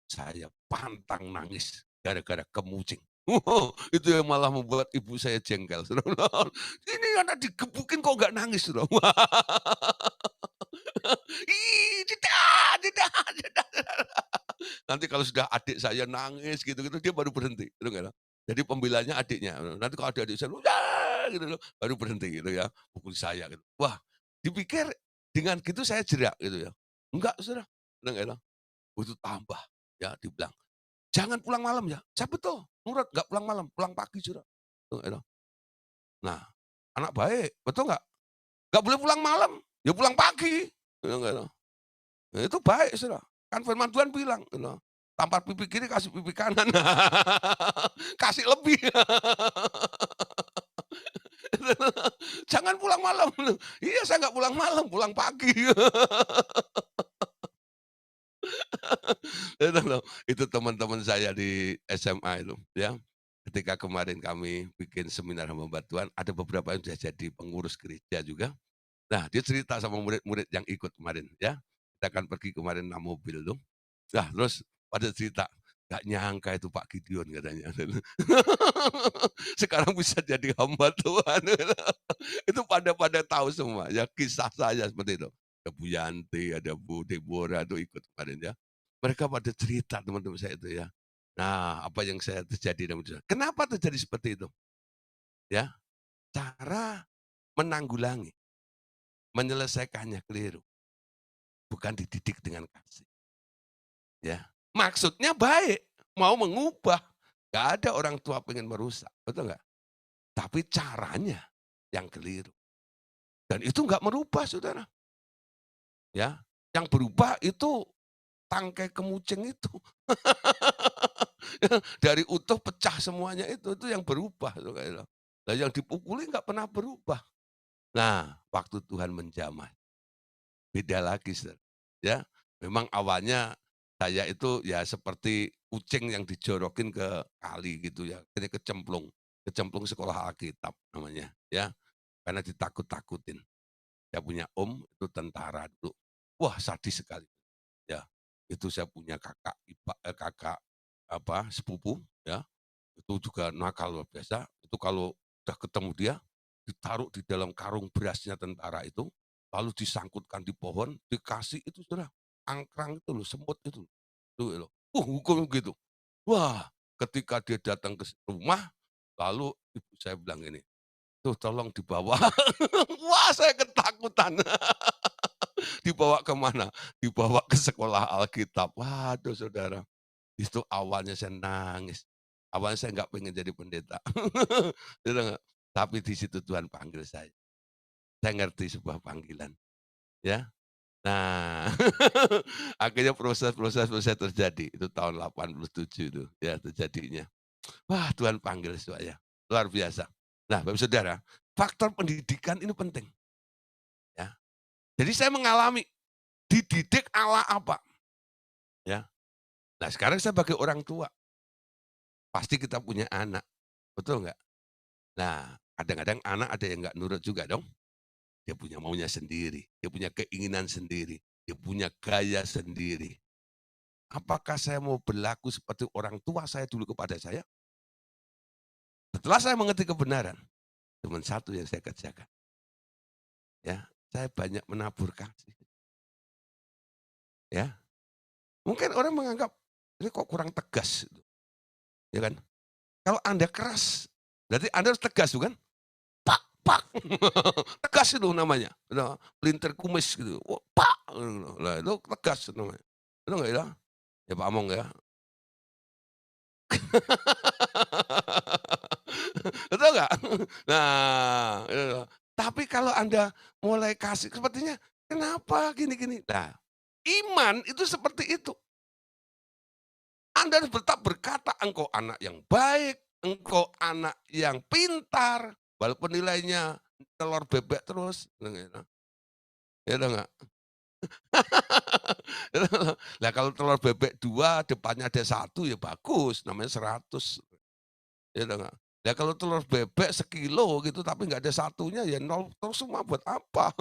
saya pantang nangis gara-gara kemucing. Itu yang malah membuat ibu saya jengkel. Ini anak digebukin kok nggak nangis. Ih, tidak, tidak, tidak. Nanti kalau sudah adik saya nangis gitu-gitu, dia baru berhenti, gitu kan. Jadi pembelanya adiknya, nanti kalau ada adik saya, "Udah!" gitu loh, baru berhenti gitu ya, pukul saya gitu. Wah, dipikir dengan gitu saya jerak gitu ya. "Enggak sudah," bilang gitu. Itu tambah, ya dibilang, "Jangan pulang malam ya." Saya betul, nurut, nggak pulang malam, pulang pagi sudah, gitu. Nah, anak baik, betul nggak? Nggak boleh pulang malam, ya pulang pagi, bilang gitu. Nah, itu baik sudah, kan firman Tuhan bilang gitu, tampar pipi kiri kasih pipi kanan. Kasih lebih. Jangan pulang malam. Iya, saya nggak pulang malam, pulang pagi. Itu loh, itu teman-teman saya di SMA itu ya. Ketika kemarin kami bikin seminar hamba Tuhan, ada beberapa yang sudah jadi pengurus gereja juga. Nah, dia cerita sama murid-murid yang ikut kemarin ya. Kita kan pergi kemarin 6 mobil tuh. Nah, terus pada cerita, "Nggak nyangka itu Pak Gideon," katanya. Sekarang bisa jadi hamba Tuhan. Itu pada pada tahu semua ya kisah saya seperti itu. Ada Bu Yanti, ada Bu Deborah tuh ikut kemarin ya. Mereka pada cerita teman-teman saya itu ya. Nah, apa yang saya terjadi dalam hidup saya. Kenapa terjadi seperti itu? Ya, cara menanggulangi, menyelesaikannya keliru, bukan dididik dengan kasih. Ya, maksudnya baik, mau mengubah. Gak ada orang tua pengen merusak, betul nggak? Tapi caranya yang keliru. Dan itu nggak merubah, saudara. Ya, yang berubah itu tangkai kemucing itu. Dari utuh pecah semuanya itu yang berubah. Nah, yang dipukuli nggak pernah berubah. Nah, waktu Tuhan menjamah, beda lagi, saudara. Ya, memang awalnya saya itu ya seperti kucing yang dijorokin ke kali gitu ya, ini kecemplung sekolah Alkitab namanya, ya, karena ditakut-takutin. Saya punya om itu tentara dulu. Wah, sadis sekali, ya. Itu saya punya kakak apa, sepupu, ya, itu juga nakal luar biasa. Itu kalau udah ketemu dia, ditaruh di dalam karung berasnya tentara itu, lalu disangkutkan di pohon, dikasih itu sudah angkrang itu loh, semut itu loh. Hukum gitu. Wah, ketika dia datang ke rumah, lalu ibu saya bilang ini, "Tuh tolong dibawa." Wah, saya ketakutan. Dibawa ke mana? Dibawa ke sekolah Alkitab. Waduh saudara, itu awalnya saya nangis. Awalnya saya nggak pengen jadi pendeta. Gitu nggak. Tapi di situ Tuhan panggil saya. Saya ngerti sebuah panggilan, ya. Nah, akhirnya proses terjadi. Itu tahun 87 itu, ya terjadinya. Wah, Tuhan panggil saya, luar biasa. Nah, Bapak Saudara, faktor pendidikan ini penting, ya. Jadi saya mengalami dididik ala apa, ya. Nah, sekarang saya sebagai orang tua, pasti kita punya anak, betul nggak? Nah, kadang-kadang anak ada yang nggak nurut juga dong. Dia punya maunya sendiri, dia punya keinginan sendiri, dia punya gaya sendiri. Apakah saya mau berlaku seperti orang tua saya dulu kepada saya? Setelah saya mengerti kebenaran, cuma satu yang saya kerjakan, ya, saya banyak menabur kasih. Ya. Mungkin orang menganggap, ini kok kurang tegas gitu, ya kan. Kalau Anda keras, berarti Anda harus tegas tuh kan? Pak pak, tegas itu namanya, pelintir kumis gitu, pak, lah itu tegas namanya. Betul nggak ya? Ya Pak Among ya. Betul nggak? Nah, itu. Tapi kalau Anda mulai kasih sepertinya, "Kenapa gini-gini?" Nah, iman itu seperti itu. Anda harus tetap berkata, "Engkau anak yang baik, engkau anak yang pintar," walaupun nilainya telur bebek terus, gitu. Ya tahu nggak? Lah kalau telur bebek 2 depannya ada 1 ya bagus, namanya 100. Ya tahu nggak? Lah kalau telur bebek sekilo gitu tapi nggak ada satunya ya nol terus semua buat apa?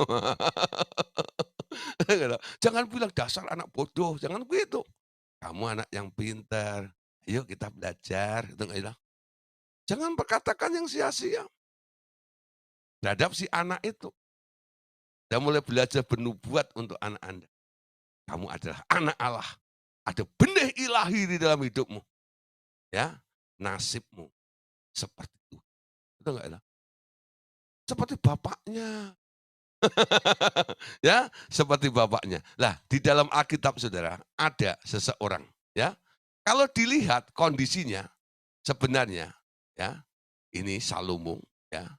Gitu. Jangan bilang, "Dasar anak bodoh," jangan begitu. "Kamu anak yang pintar, ayo kita belajar," gitu nggak ya. Jangan perkatakan yang sia-sia terhadap si anak itu. Dan mulai belajar bernubuat untuk anak Anda. Kamu adalah anak Allah. Ada benih ilahi di dalam hidupmu. Ya, nasibmu seperti itu. Betul nggak ya? Seperti bapaknya. Ya, seperti bapaknya. Lah, di dalam Alkitab Saudara, ada seseorang, ya. Kalau dilihat kondisinya sebenarnya, ya, ini Salomo, ya.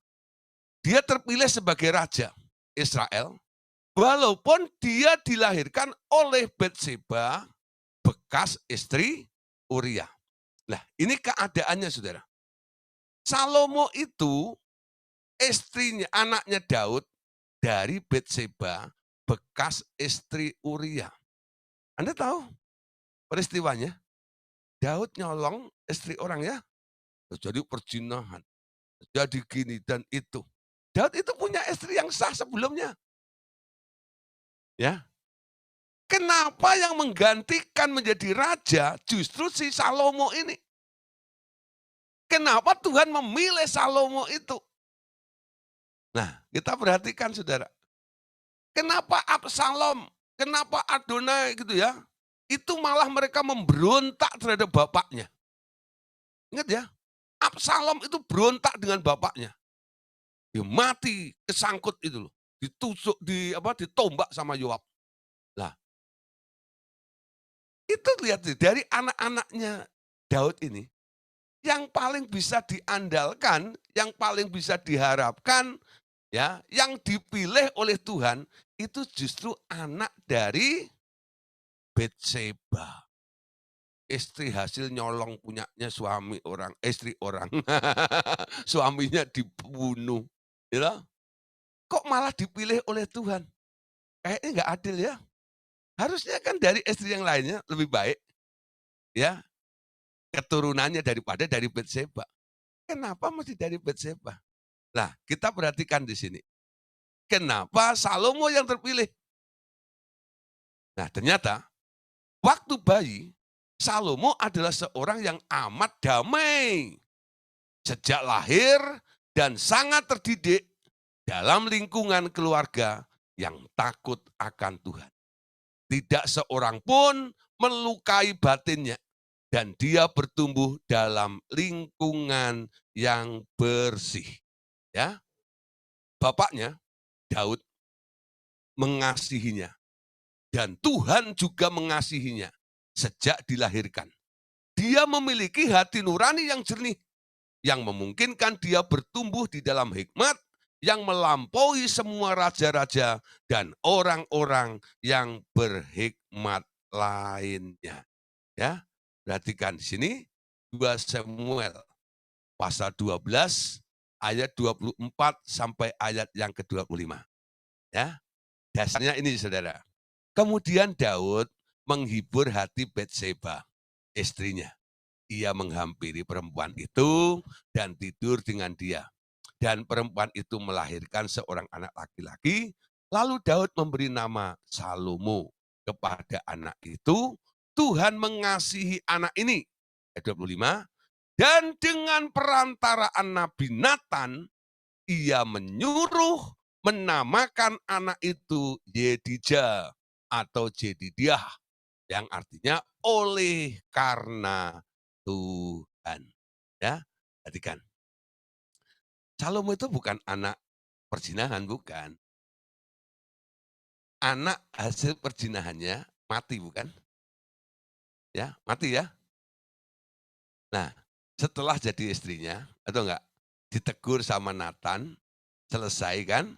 Dia terpilih sebagai raja Israel, walaupun dia dilahirkan oleh Batseba, bekas istri Uria. Nah, ini keadaannya Saudara. Salomo itu istrinya, anaknya Daud dari Batseba, bekas istri Uria. Anda tahu peristiwanya? Daud nyolong istri orang ya, terjadi perzinahan, jadi gini dan itu. Daud itu punya istri yang sah sebelumnya, ya. Kenapa yang menggantikan menjadi raja justru si Salomo ini? Kenapa Tuhan memilih Salomo itu? Nah, kita perhatikan Saudara. Kenapa Absalom, kenapa Adonai gitu ya, itu malah mereka memberontak terhadap bapaknya. Ingat ya, Absalom itu berontak dengan bapaknya. Dia mati kesangkut itu loh, ditusuk, ditombak sama Yoab. Lah, itu lihat deh, dari anak-anaknya Daud ini, yang paling bisa diandalkan, yang paling bisa diharapkan, ya, yang dipilih oleh Tuhan, itu justru anak dari Betseba. Istri hasil nyolong punyanya suami orang, istri orang. Suaminya dibunuh, ya. Kok malah dipilih oleh Tuhan? Kayaknya nggak adil ya. Harusnya kan dari istri yang lainnya lebih baik, ya, keturunannya daripada dari Betseba. Kenapa mesti dari Betseba? Nah, kita perhatikan di sini. Kenapa Salomo yang terpilih? Nah, ternyata waktu bayi, Salomo adalah seorang yang amat damai. Sejak lahir dan sangat terdidik dalam lingkungan keluarga yang takut akan Tuhan. Tidak seorang pun melukai batinnya dan dia bertumbuh dalam lingkungan yang bersih. Ya, bapaknya Daud mengasihinya dan Tuhan juga mengasihinya sejak dilahirkan. Dia memiliki hati nurani yang jernih yang memungkinkan dia bertumbuh di dalam hikmat yang melampaui semua raja-raja dan orang-orang yang berhikmat lainnya. Ya, perhatikan di sini 2 Samuel pasal 12 ayat 24 sampai ayat yang ke-25. Ya, dasarnya ini Saudara. Kemudian Daud menghibur hati Batseba, istrinya. Ia menghampiri perempuan itu dan tidur dengan dia. Dan perempuan itu melahirkan seorang anak laki-laki. Lalu Daud memberi nama Salomo kepada anak itu. Tuhan mengasihi anak ini. Ayat 25. Dan dengan perantaraan Nabi Nathan, ia menyuruh menamakan anak itu Yedija. atau Jedidiah yang artinya oleh karena Tuhan. Ya, perhatikan. Salomo itu bukan anak perzinahan, bukan. Anak hasil perzinahannya mati, bukan? Ya, mati ya. Nah, setelah jadi istrinya, atau enggak, ditegur sama Nathan, selesai kan?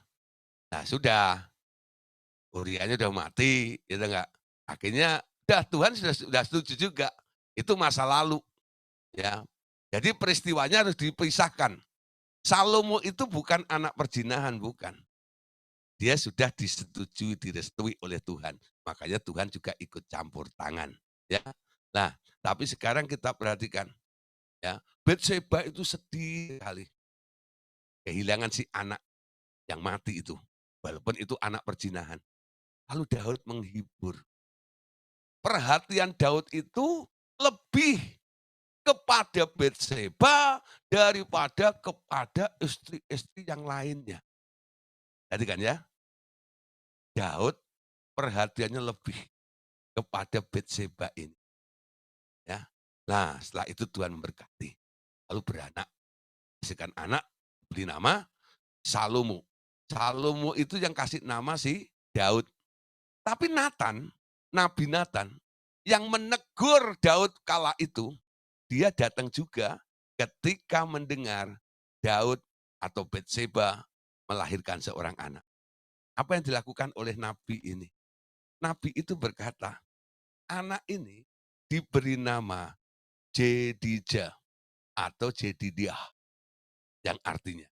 Nah sudah, Uriahnya udah mati, gitu enggak. Akhirnya, dah Tuhan sudah setuju juga. Itu masa lalu, ya. Jadi peristiwanya harus dipisahkan. Salomo itu bukan anak perzinahan, bukan. Dia sudah disetujui, direstui oleh Tuhan. Makanya Tuhan juga ikut campur tangan. Ya. Nah, tapi sekarang kita perhatikan. Ya, Batseba itu sedih sekali. Kehilangan si anak yang mati itu. Walaupun itu anak perzinahan. Lalu Daud menghibur. Perhatian Daud itu lebih kepada Batseba daripada kepada istri-istri yang lainnya. Perhatikan ya, Daud perhatiannya lebih kepada Batseba ini. Ya. Nah, setelah itu Tuhan memberkati. Lalu beranak. Kasihkan anak, beri nama Salomo. Salomo itu yang kasih nama si Daud. Tapi Nathan, Nabi Nathan, yang menegur Daud kala itu, dia datang juga ketika mendengar Daud atau Batseba melahirkan seorang anak. Apa yang dilakukan oleh Nabi ini? Nabi itu berkata, anak ini diberi nama Jedijah atau Jedidiah, yang artinya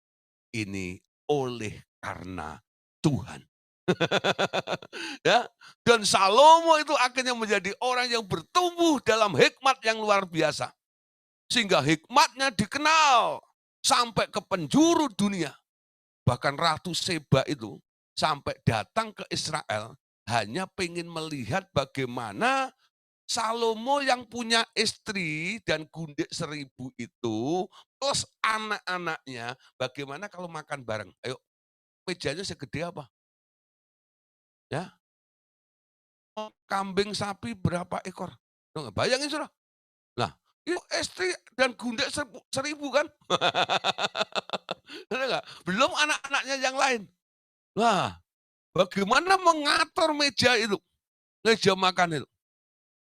ini oleh karena Tuhan. Ya, dan Salomo itu akhirnya menjadi orang yang bertumbuh dalam hikmat yang luar biasa. Sehingga hikmatnya dikenal sampai ke penjuru dunia. Bahkan Ratu Seba itu sampai datang ke Israel hanya pengen melihat bagaimana Salomo yang punya istri dan gundik 1000 itu, plus anak-anaknya, bagaimana kalau makan bareng. Ayo, mejanya segede apa? Ya, kambing sapi berapa ekor? Tuh, bayangin saudara. Nah, itu istri dan gundik 1000 kan? Bener nggak? Belum anak-anaknya yang lain. Wah, bagaimana mengatur meja itu, meja makan itu.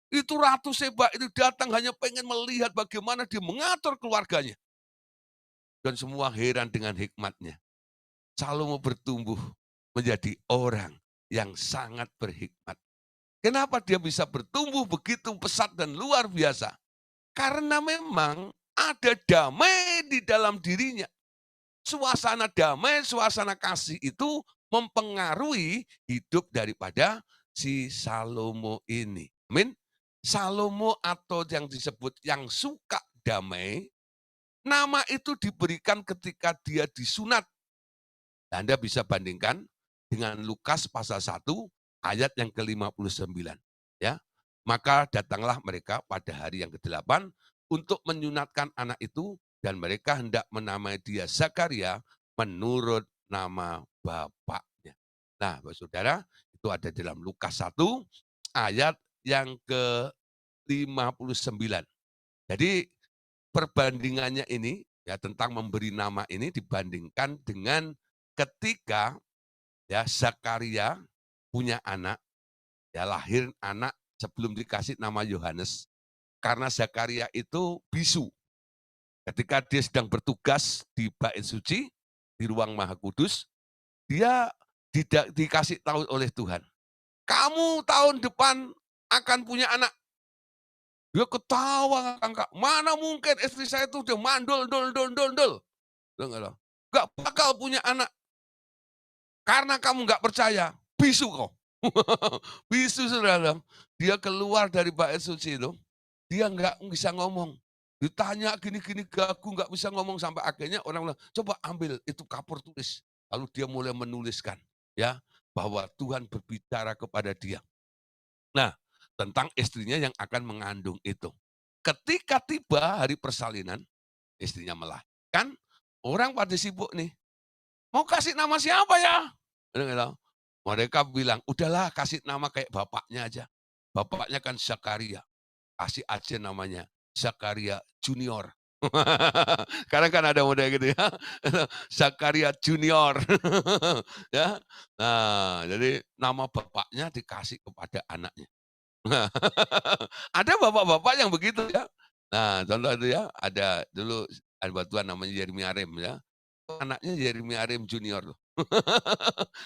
Itu Ratu Seba itu datang hanya pengen melihat bagaimana dia mengatur keluarganya. Dan semua heran dengan hikmatnya. Salomo bertumbuh menjadi orang yang sangat berhikmat. Kenapa dia bisa bertumbuh begitu pesat dan luar biasa? Karena memang ada damai di dalam dirinya. Suasana damai, suasana kasih itu mempengaruhi hidup daripada si Salomo ini. Amin. Salomo atau yang disebut yang suka damai, nama itu diberikan ketika dia disunat. Anda bisa bandingkan dengan Lukas pasal 1 ayat yang ke-59. Ya. Maka datanglah mereka pada hari yang ke-8 untuk menyunatkan anak itu dan mereka hendak menamai dia Zakaria menurut nama bapaknya. Nah, Bapak Saudara, itu ada dalam Lukas 1 ayat yang ke-59. Jadi perbandingannya ini ya tentang memberi nama ini dibandingkan dengan ketika ya Zakaria punya anak, ya lahir anak sebelum dikasih nama Yohanes. Karena Zakaria itu bisu. Ketika dia sedang bertugas di bait suci, di ruang Maha Kudus, dia tidak dikasih tahu oleh Tuhan. Kamu tahun depan akan punya anak. Dia ketawa, Kak. Mana mungkin istri saya itu udah mandul, dul, dul, dul, dul. Gak bakal punya anak. Karena kamu nggak percaya, bisu kau. Bisu saudara. Dia keluar dari bait suci itu, dia nggak bisa ngomong. Ditanya gini-gini gagu nggak bisa ngomong sampai akhirnya orang bilang, coba ambil itu kapur tulis. Lalu dia mulai menuliskan ya bahwa Tuhan berbicara kepada dia. Nah, tentang istrinya yang akan mengandung itu. Ketika tiba hari persalinan, istrinya melahirkan, orang pada sibuk nih. Mau kasih nama siapa ya? Mereka bilang, udahlah kasih nama kayak bapaknya aja. Bapaknya kan Zakaria, kasih aja namanya Zakaria Junior. Sekarang kan ada model gitu ya, Zakaria Junior. Ya, nah jadi nama bapaknya dikasih kepada anaknya. Ada bapak-bapak yang begitu ya. Nah contoh itu ya, ada dulu ada batuan namanya Yeremia Arem ya, anaknya Yeremia Arem Junior loh.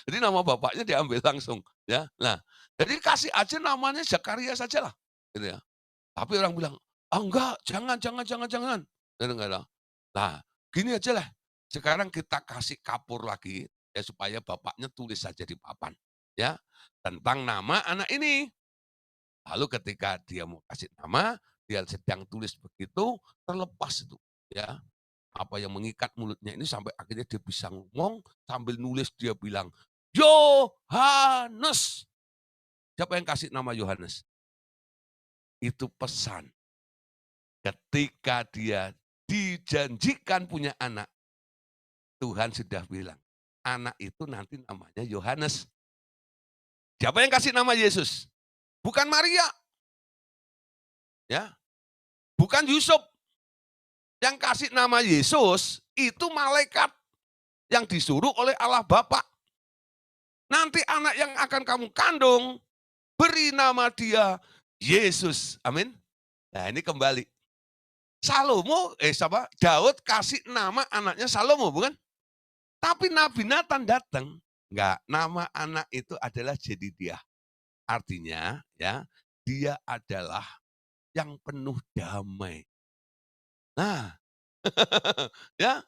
Jadi nama bapaknya diambil langsung ya. Nah, jadi kasih aja namanya Zakaria sajalah, gitu ya. Tapi orang bilang, "Ah, enggak, jangan jangan jangan jangan." Gitu enggak lah. Nah, gini aja lah, sekarang kita kasih kapur lagi ya supaya bapaknya tulis saja di papan ya, tentang nama anak ini. Lalu ketika dia mau kasih nama, dia sedang tulis begitu, terlepas itu ya, apa yang mengikat mulutnya ini sampai akhirnya dia bisa ngomong, sambil nulis dia bilang, "Yohanes." Siapa yang kasih nama Yohanes? Itu pesan. Ketika dia dijanjikan punya anak, Tuhan sudah bilang, anak itu nanti namanya Yohanes. Siapa yang kasih nama Yesus? Bukan Maria, ya, bukan Yusuf. Yang kasih nama Yesus itu malaikat yang disuruh oleh Allah Bapa. Nanti anak yang akan kamu kandung, beri nama dia Yesus. Amin. Nah ini kembali. Daud kasih nama anaknya Salomo, bukan? Tapi Nabi Nathan datang, enggak, nama anak itu adalah Jedidiah. Artinya ya, dia adalah yang penuh damai. Nah, ya.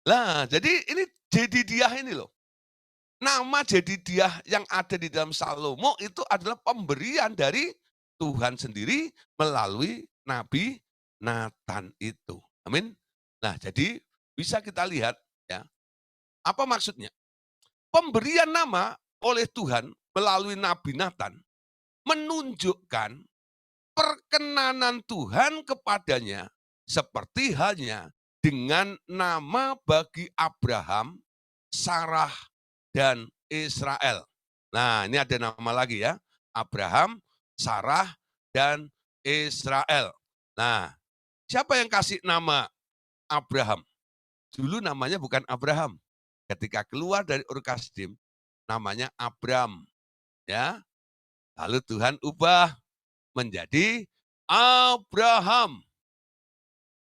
Nah, jadi ini Jedidiah ini loh. Nama Jedidiah yang ada di dalam Salomo itu adalah pemberian dari Tuhan sendiri melalui Nabi Nathan itu. Amin. Nah, jadi bisa kita lihat ya, apa maksudnya? Pemberian nama oleh Tuhan melalui Nabi Nathan menunjukkan perkenanan Tuhan kepadanya seperti halnya dengan nama bagi Abraham, Sarah, dan Israel. Nah, ini ada nama lagi ya. Abraham, Sarah, dan Israel. Nah, siapa yang kasih nama Abraham? Dulu namanya bukan Abraham. Ketika keluar dari Ur Kasdim, namanya Abram. Ya, lalu Tuhan ubah menjadi Abraham.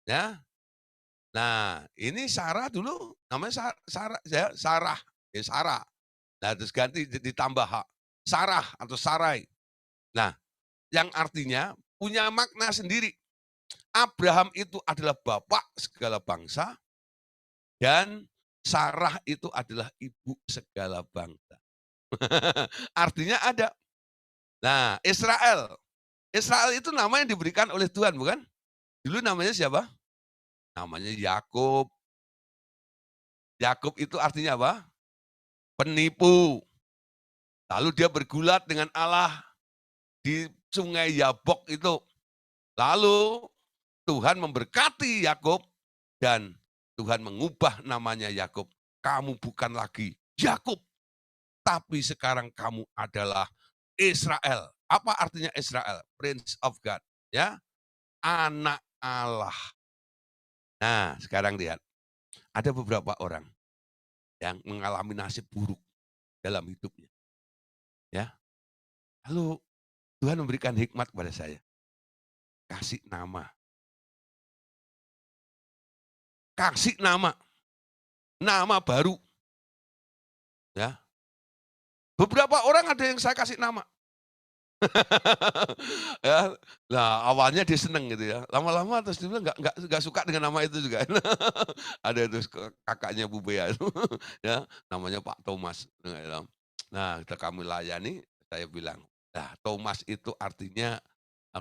Ya. Nah, ini Sarah dulu namanya Sarah ya, Sarah. Ya, Sarah. Nah, terus ganti ditambah Sarah atau Sarai. Nah, yang artinya punya makna sendiri. Abraham itu adalah bapak segala bangsa dan Sarah itu adalah ibu segala bangsa. Artinya ada. Nah, Israel. Israel itu nama yang diberikan oleh Tuhan, bukan? Dulu namanya siapa? Namanya Yakub. Yakub itu artinya apa? Penipu. Lalu dia bergulat dengan Allah di sungai Yabok itu. Lalu Tuhan memberkati Yakub dan Tuhan mengubah namanya Yakub. Kamu bukan lagi Yakub, tapi sekarang kamu adalah Israel. Apa artinya Israel? Prince of God, ya, anak Allah. Nah, sekarang lihat, ada beberapa orang yang mengalami nasib buruk dalam hidupnya, ya. Lalu Tuhan memberikan hikmat kepada saya, kasih nama, nama baru, ya. Beberapa orang ada yang saya kasih nama. Ya, nah awalnya dia seneng gitu ya, lama-lama terus dia bilang nggak suka dengan nama itu juga. Ada terus kakaknya Bu Bea itu, ya, namanya Pak Thomas. Nah, kita kami layani, saya bilang, "Nah, Thomas itu artinya,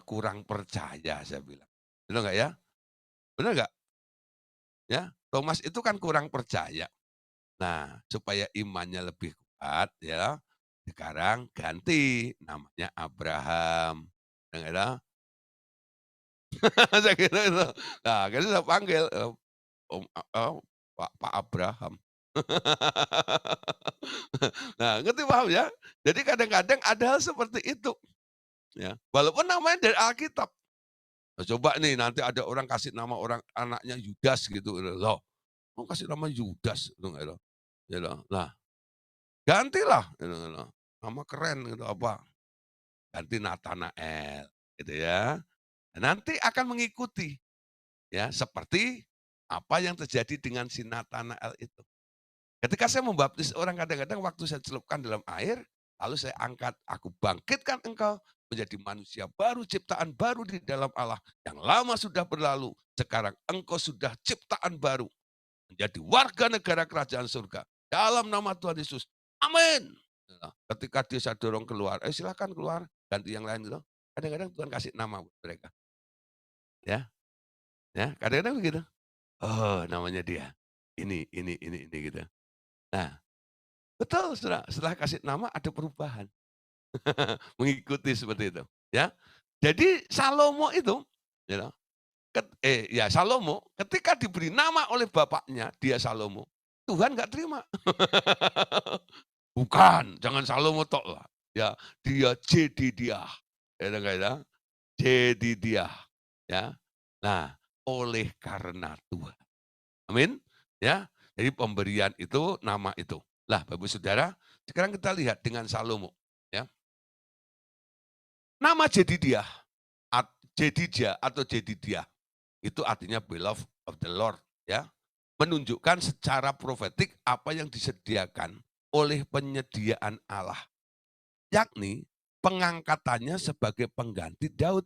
kurang percaya," saya bilang. Benar nggak ya? Benar nggak? Ya, Thomas itu kan kurang percaya. Nah, supaya imannya lebih kuat ya, sekarang ganti namanya Abraham. Ya, saya kira itu. Nah, akhirnya saya panggil, Om Pak Abraham. Nah, ngerti paham ya? Jadi kadang-kadang ada hal seperti itu, ya. Walaupun namanya dari Alkitab. Nah, coba nih nanti ada orang kasih nama orang anaknya Yudas gitu, loh, kok kasih nama Yudas gitu, gitu. Gitu. Nah, gantilah gitu, gitu. Nama keren gitu apa, ganti Natanael gitu ya. Nanti akan mengikuti ya seperti apa yang terjadi dengan si Natanael itu. Ketika saya membaptis orang kadang-kadang waktu saya celupkan dalam air, lalu saya angkat, aku bangkitkan engkau menjadi manusia baru, ciptaan baru di dalam Allah. Yang lama sudah berlalu, sekarang engkau sudah ciptaan baru. Menjadi warga negara kerajaan surga. Dalam nama Tuhan Yesus. Amin. Ketika dia saya dorong keluar, silakan keluar, ganti yang lain gitu. Kadang-kadang Tuhan kasih nama buat mereka. Ya, ya, kadang-kadang begitu. Oh, namanya dia. Ini gitu. Nah, betul, setelah kasih nama ada perubahan. Mengikuti seperti itu, ya. Jadi Salomo itu, you know, Salomo ketika diberi nama oleh bapaknya, dia Salomo, Tuhan nggak terima. Bukan, jangan Salomo tok lah. Ya, dia Jedidiah. Ya, Jedidiah, ya. Nah, oleh karena Tuhan. Amin. Ya. Jadi pemberian itu, nama itu. Lah, Bapak Saudara, sekarang kita lihat dengan Salomo, ya. Nama Jedidiah, Jedidya atau Jedidiah, itu artinya beloved of the Lord, ya. Menunjukkan secara profetik apa yang disediakan oleh penyediaan Allah. Yakni pengangkatannya sebagai pengganti Daud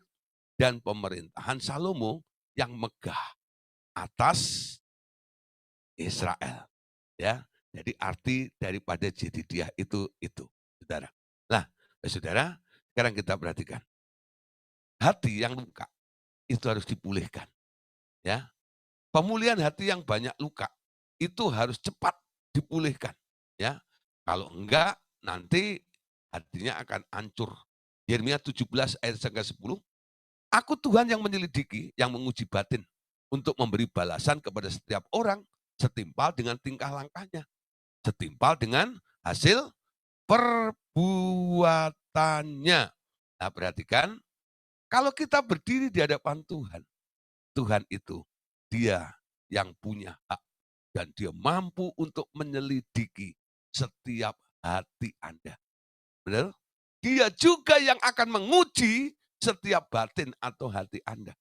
dan pemerintahan Salomo yang megah atas Israel. Ya, jadi arti daripada Jedidiah itu, saudara. Nah, saudara, sekarang kita perhatikan. Hati yang luka itu harus dipulihkan. Ya, pemulihan hati yang banyak luka itu harus cepat dipulihkan. Ya, kalau enggak nanti hatinya akan hancur. Yeremia 17 ayat 10. Aku Tuhan yang menyelidiki, yang menguji batin untuk memberi balasan kepada setiap orang setimpal dengan tingkah langkahnya, setimpal dengan hasil perbuatannya. Nah, perhatikan, kalau kita berdiri di hadapan Tuhan, Tuhan itu dia yang punya hak dan dia mampu untuk menyelidiki setiap hati Anda. Benar? Dia juga yang akan menguji setiap batin atau hati Anda.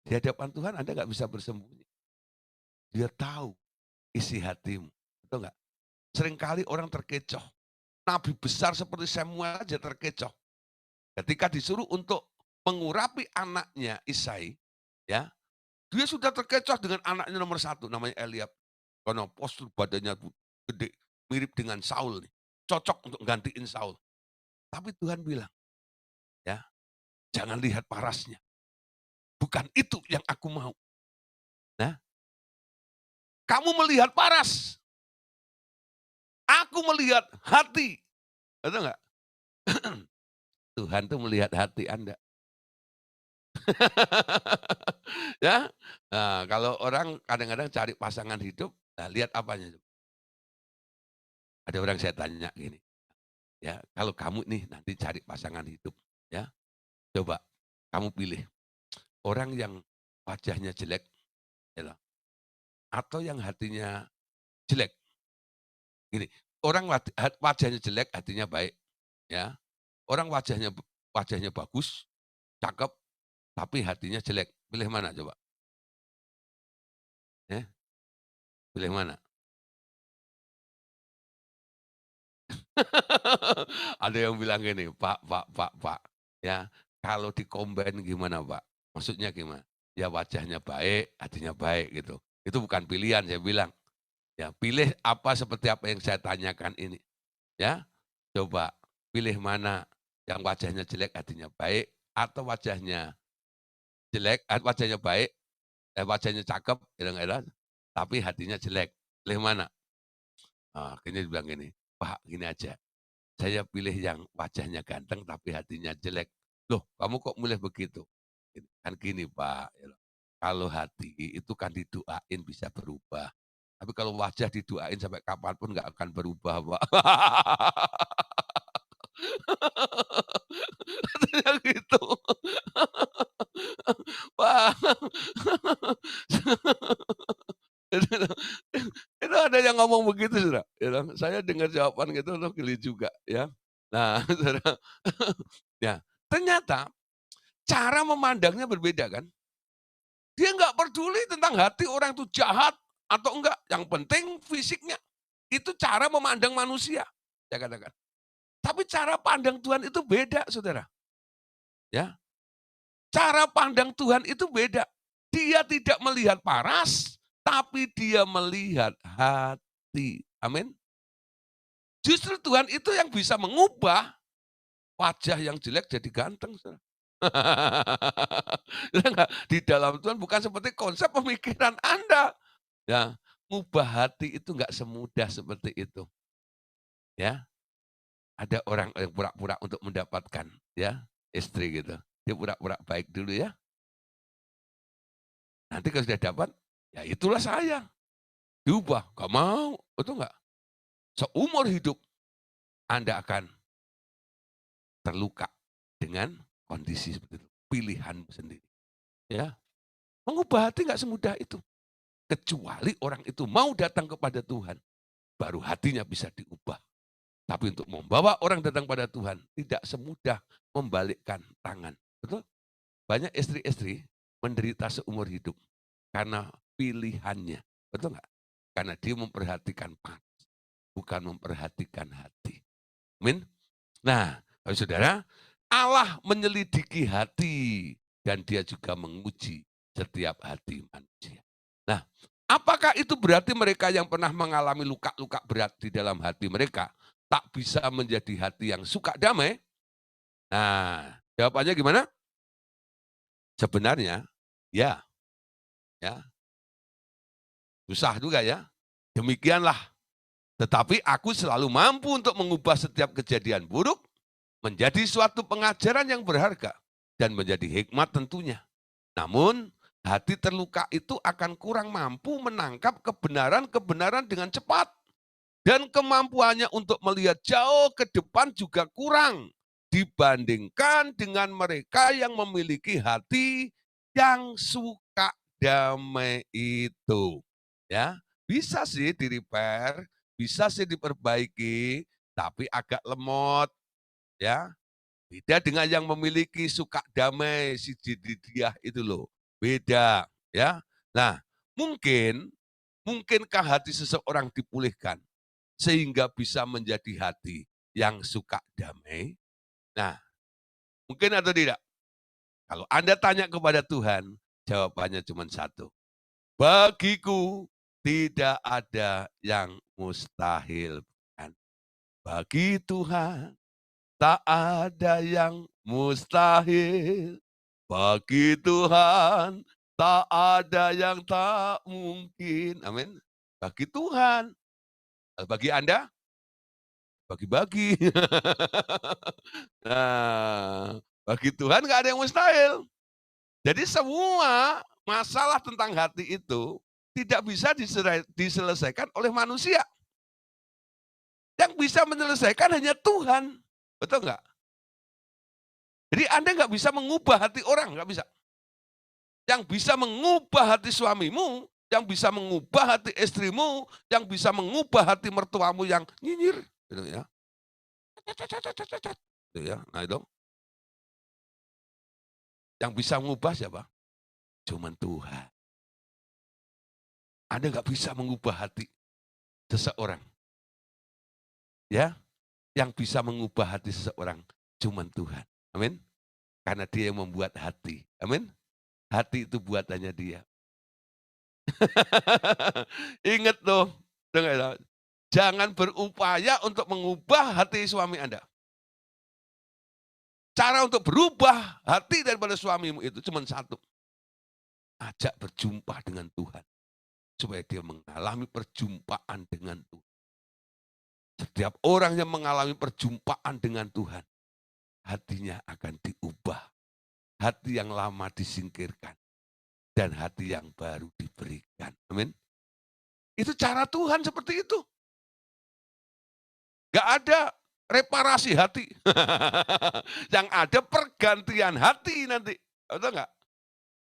Di hadapan Tuhan Anda nggak bisa bersembunyi. Dia tahu isi hatimu. Betul nggak? Seringkali orang terkecoh. Nabi besar seperti Samuel aja terkecoh. Ketika disuruh untuk mengurapi anaknya Isai, ya, dia sudah terkecoh dengan anaknya nomor satu, namanya Eliab. Karena postur badannya gede, mirip dengan Saul nih. Cocok untuk gantiin Saul. Tapi Tuhan bilang, ya, jangan lihat parasnya. Bukan itu yang aku mau. Nah, kamu melihat paras. Aku melihat hati. Betul nggak? Tuhan tuh melihat hati Anda. Ya, nah, kalau orang kadang-kadang cari pasangan hidup, nah lihat apanya? Ada orang saya tanya gini, ya kalau kamu nih nanti cari pasangan hidup, ya coba kamu pilih orang yang wajahnya jelek, ya loh, atau yang hatinya jelek. Gini, orang wajahnya jelek, hatinya baik, ya. Orang wajahnya bagus, cakep, tapi hatinya jelek. Pilih mana coba? Ya, pilih mana? Ada yang bilang gini, Pak, ya kalau di-combine gimana Pak? Maksudnya gimana? Ya wajahnya baik, hatinya baik gitu. Itu bukan pilihan saya bilang. Ya pilih apa seperti apa yang saya tanyakan ini. Ya, coba pilih mana yang wajahnya jelek, hatinya baik, atau wajahnya baik, wajahnya cakep, kadang-kadang, tapi hatinya jelek. Pilih mana? Ah, akhirnya dibilang gini, Pak gini aja, saya pilih yang wajahnya ganteng tapi hatinya jelek. Loh, kamu kok milih begitu? Kan gini Pak, kalau hati itu kan didoain bisa berubah. Tapi kalau wajah didoain sampai kapanpun nggak akan berubah, Pak. Katanya gitu. Wah. Itu ada yang ngomong begitu, Saudara, ya kan. Saya dengar jawaban gitu tuh geli juga ya. Nah, Saudara, ya ternyata cara memandangnya berbeda kan. Dia nggak peduli tentang hati orang itu jahat atau enggak, yang penting fisiknya. Itu cara memandang manusia, saya katakan. Tapi cara pandang Tuhan itu beda, Saudara, ya. Cara pandang Tuhan itu beda. Dia tidak melihat paras, tapi dia melihat hati. Amin. Justru Tuhan itu yang bisa mengubah wajah yang jelek jadi ganteng. Saudara. Ya enggak? Di dalam Tuhan bukan seperti konsep pemikiran Anda. Ya, ngubah hati itu enggak semudah seperti itu. Ya, ada orang yang pura-pura untuk mendapatkan ya istri gitu. Dia pura-pura baik dulu ya. Nanti kalau sudah dapat, ya itulah saya. Diubah, gak mau, betul nggak? Seumur hidup Anda akan terluka dengan kondisi seperti itu. Pilihan sendiri. Ya, mengubah hati nggak semudah itu. Kecuali orang itu mau datang kepada Tuhan, baru hatinya bisa diubah. Tapi untuk membawa orang datang pada Tuhan, tidak semudah membalikkan tangan. Betul? Banyak istri-istri menderita seumur hidup karena pilihannya. Betul nggak? Karena dia memperhatikan paras, bukan memperhatikan hati. Amin. Nah, saudara, Allah menyelidiki hati dan dia juga menguji setiap hati manusia. Nah, apakah itu berarti mereka yang pernah mengalami luka-luka berat di dalam hati mereka tak bisa menjadi hati yang suka damai? Nah, jawabannya gimana? Sebenarnya, ya, ya, susah juga ya. Demikianlah. Tetapi aku selalu mampu untuk mengubah setiap kejadian buruk menjadi suatu pengajaran yang berharga dan menjadi hikmat tentunya. Namun, hati terluka itu akan kurang mampu menangkap kebenaran-kebenaran dengan cepat. Dan kemampuannya untuk melihat jauh ke depan juga kurang dibandingkan dengan mereka yang memiliki hati yang suka damai itu. Ya, bisa sih di-repair, bisa sih diperbaiki, tapi agak lemot, ya. Beda dengan yang memiliki suka damai si Jedediah itu loh. Beda, ya. Nah, mungkinkah hati seseorang dipulihkan sehingga bisa menjadi hati yang suka damai? Nah, mungkin atau tidak? Kalau Anda tanya kepada Tuhan, jawabannya cuma satu. Bagiku tidak ada yang mustahil. Bagi Tuhan tak ada yang mustahil. Bagi Tuhan tak ada yang tak mungkin. Amin. Bagi Tuhan. Bagi Anda, bagi-bagi. Nah, bagi Tuhan nggak ada yang mustahil. Jadi semua masalah tentang hati itu tidak bisa diselesaikan oleh manusia. Yang bisa menyelesaikan hanya Tuhan. Betul nggak? Jadi Anda nggak bisa mengubah hati orang, nggak bisa. Yang bisa mengubah hati suamimu, yang bisa mengubah hati istrimu, yang bisa mengubah hati mertuamu yang nyinyir, gitu ya. Gitu ya. Nah itu, yang bisa mengubah siapa? Cuman Tuhan. Anda nggak bisa mengubah hati seseorang. Ya, yang bisa mengubah hati seseorang cuman Tuhan. Amin. Karena dia yang membuat hati. Amin. Hati itu buatannya dia. Ingat tuh, dengar, jangan berupaya untuk mengubah hati suami Anda. Cara untuk berubah hati daripada suamimu itu cuma satu. Ajak berjumpa dengan Tuhan. Supaya dia mengalami perjumpaan dengan Tuhan. Setiap orang yang mengalami perjumpaan dengan Tuhan, hatinya akan diubah. Hati yang lama disingkirkan. Dan hati yang baru diberikan. Amin. Itu cara Tuhan seperti itu. Gak ada reparasi hati. Yang ada pergantian hati nanti. Betul nggak?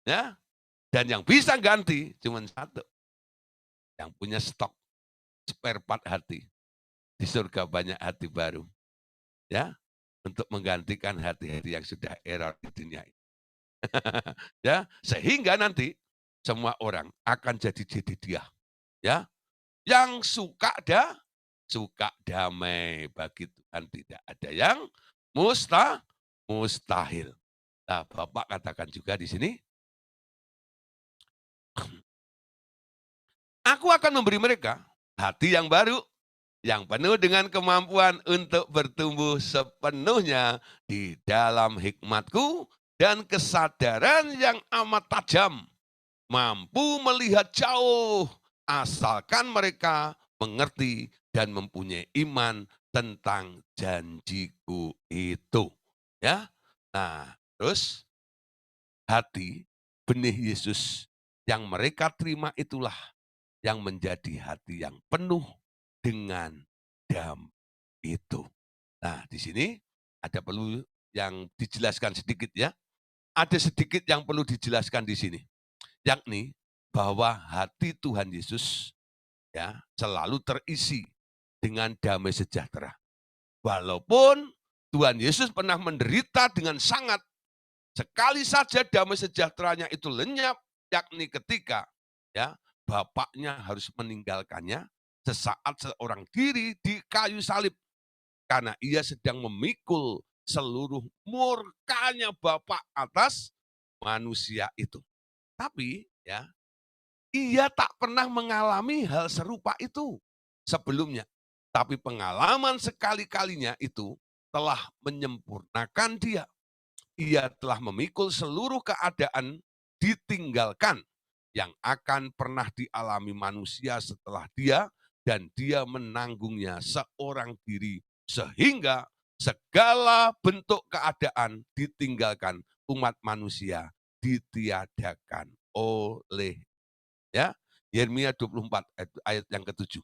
Ya. Dan yang bisa ganti cuma satu. Yang punya stok spare part hati. Di surga banyak hati baru. Ya. Untuk menggantikan hati-hati yang sudah error di dunia ini. Ya. Sehingga nanti semua orang akan jadi dia. Ya. Yang suka damai, bagi Tuhan tidak ada yang mustahil. Nah, Bapak katakan juga di sini, aku akan memberi mereka hati yang baru, yang penuh dengan kemampuan untuk bertumbuh sepenuhnya di dalam hikmatku dan kesadaran yang amat tajam, mampu melihat jauh, asalkan mereka mengerti dan mempunyai iman tentang janjiku itu. Ya, nah terus hati benih Yesus yang mereka terima itulah yang menjadi hati yang penuh dengan damai itu. Nah, di sini ada perlu yang dijelaskan sedikit ya. Ada sedikit yang perlu dijelaskan di sini, yakni bahwa hati Tuhan Yesus ya selalu terisi dengan damai sejahtera. Walaupun Tuhan Yesus pernah menderita dengan sangat, sekali saja damai sejahteranya itu lenyap, yakni ketika ya Bapaknya harus meninggalkannya sesaat seorang diri di kayu salib. Karena ia sedang memikul seluruh murkanya Bapa atas manusia itu. Tapi ya, ia tak pernah mengalami hal serupa itu sebelumnya. Tapi pengalaman sekali-kalinya itu telah menyempurnakan dia. Ia telah memikul seluruh keadaan ditinggalkan yang akan pernah dialami manusia setelah dia, dan dia menanggungnya seorang diri sehingga segala bentuk keadaan ditinggalkan umat manusia ditiadakan oleh ya. Yeremia 24 ayat yang ke-7.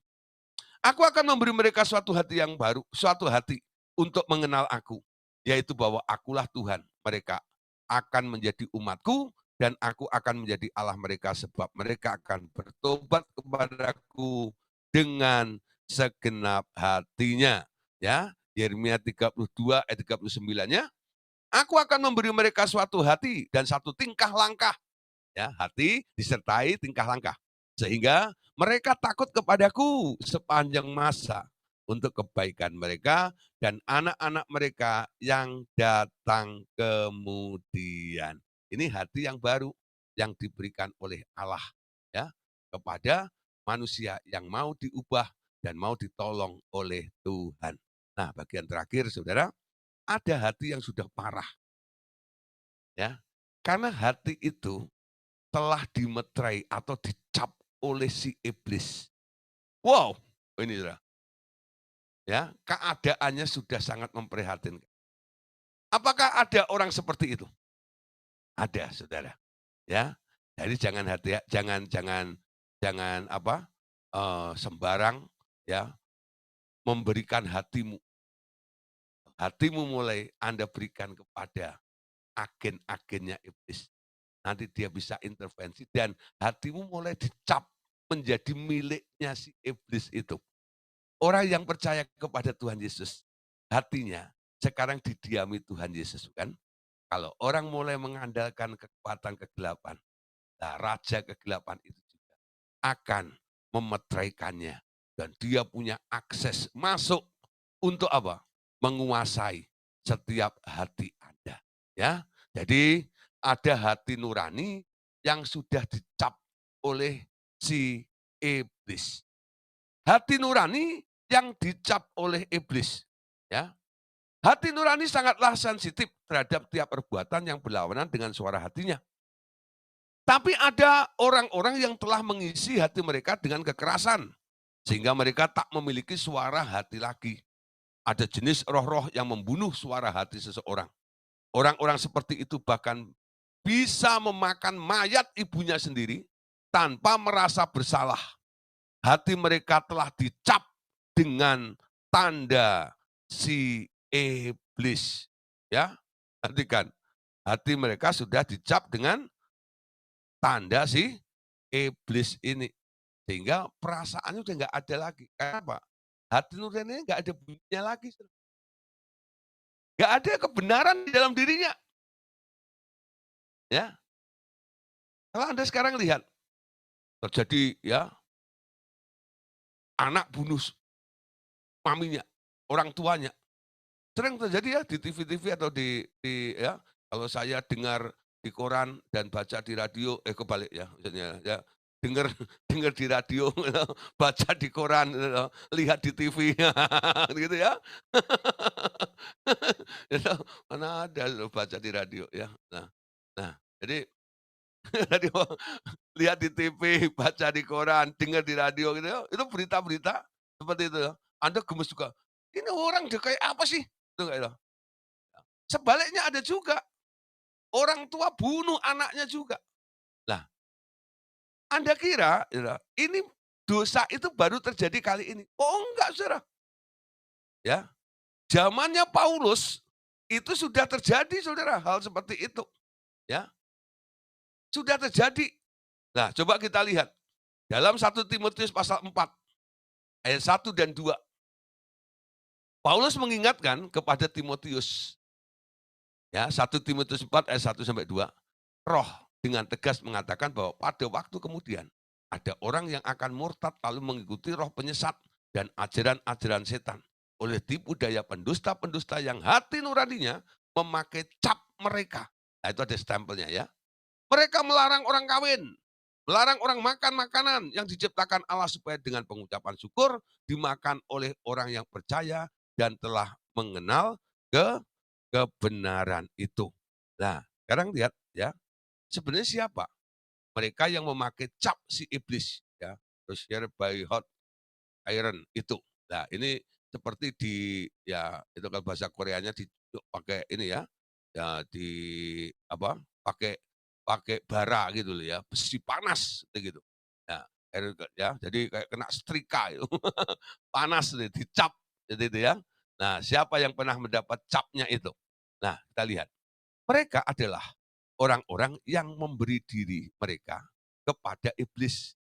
Aku akan memberi mereka suatu hati yang baru, suatu hati untuk mengenal aku, yaitu bahwa akulah Tuhan. Mereka akan menjadi umatku dan aku akan menjadi Allah mereka, sebab mereka akan bertobat kepadaku dengan segenap hatinya. Ya, Yeremia 32 ayat 39-nya, aku akan memberi mereka suatu hati dan satu tingkah langkah. Ya, hati disertai tingkah langkah. Sehingga mereka takut kepadaku sepanjang masa untuk kebaikan mereka dan anak-anak mereka yang datang kemudian. Ini hati yang baru yang diberikan oleh Allah ya kepada manusia yang mau diubah dan mau ditolong oleh Tuhan. Nah, bagian terakhir Saudara, ada hati yang sudah parah. Ya. Karena hati itu telah dimeterai atau dicap oleh si iblis. Wow, ini saudara. Ya, keadaannya sudah sangat memprihatinkan. Apakah ada orang seperti itu? Ada, saudara. Ya, jadi jangan hati, jangan apa sembarang ya memberikan hatimu. Hatimu mulai Anda berikan kepada agen-agennya iblis. Nanti dia bisa intervensi dan hatimu mulai dicap menjadi miliknya si iblis itu. Orang yang percaya kepada Tuhan Yesus, hatinya sekarang didiami Tuhan Yesus kan. Kalau orang mulai mengandalkan kekuatan kegelapan, nah raja kegelapan itu juga akan memeteraikannya. Dan dia punya akses masuk untuk apa? Menguasai setiap hati Anda. Ya, jadi ada hati nurani yang sudah dicap oleh si iblis. Hati nurani yang dicap oleh iblis. Ya, hati nurani sangatlah sensitif terhadap tiap perbuatan yang berlawanan dengan suara hatinya. Tapi ada orang-orang yang telah mengisi hati mereka dengan kekerasan, sehingga mereka tak memiliki suara hati lagi. Ada jenis roh-roh yang membunuh suara hati seseorang. Orang-orang seperti itu bahkan bisa memakan mayat ibunya sendiri tanpa merasa bersalah. hati mereka telah dicap dengan tanda si iblis. Ya, perhatikan, hati mereka sudah dicap dengan tanda si iblis ini. Sehingga perasaannya udah nggak ada lagi. Kenapa? Hati nuraninya nggak ada bunyinya lagi. Nggak ada kebenaran di dalam dirinya. Ya, kalau Anda sekarang lihat, terjadi ya, anak bunuh maminya, orang tuanya. Sering terjadi ya di TV-TV atau di ya, kalau saya dengar di koran dan baca di radio, kebalik ya maksudnya ya, dengar dengar di radio, baca di koran, lihat di TV, gitu ya. Itu mana ada loh baca di radio ya. Nah nah, jadi radio, lihat di TV, baca di koran, dengar di radio gitu ya, itu berita-berita seperti itu ya. Anda gemes juga, "Ini orang udah kayak apa sih?" Itu kayak itu. Sebaliknya ada juga, orang tua bunuh anaknya juga. Lah, Anda kira ya, ini dosa itu baru terjadi kali ini? Oh enggak Saudara, ya. Zamannya Paulus, itu sudah terjadi Saudara, hal seperti itu, ya. Sudah terjadi. Nah, coba kita lihat, dalam 1 Timotius pasal 4, ayat 1 dan 2, Paulus mengingatkan kepada Timotius, ya, 1 Timotius 4 ayat 1 sampai 2, Roh dengan tegas mengatakan bahwa pada waktu kemudian ada orang yang akan murtad lalu mengikuti roh penyesat dan ajaran-ajaran setan. Oleh tipu daya pendusta-pendusta yang hati nuraninya memakai cap mereka. Nah, itu ada stempelnya ya. Mereka melarang orang kawin, melarang orang makan makanan yang diciptakan Allah supaya dengan pengucapan syukur dimakan oleh orang yang percaya dan telah mengenal ke kebenaran itu. Nah, sekarang lihat ya, sebenarnya siapa? Mereka yang memakai cap si iblis ya, share by hot iron itu. Nah, ini seperti di ya itu kalau bahasa Koreanya pakai ini ya, ya di apa, pakai pakai bara gitu loh ya, besi panas gitu. Ya, ya, jadi kayak kena setrika itu. Panas nih, dicap gitu itu ya. Nah, siapa yang pernah mendapat capnya itu? Nah, kita lihat. Mereka adalah orang-orang yang memberi diri mereka kepada iblis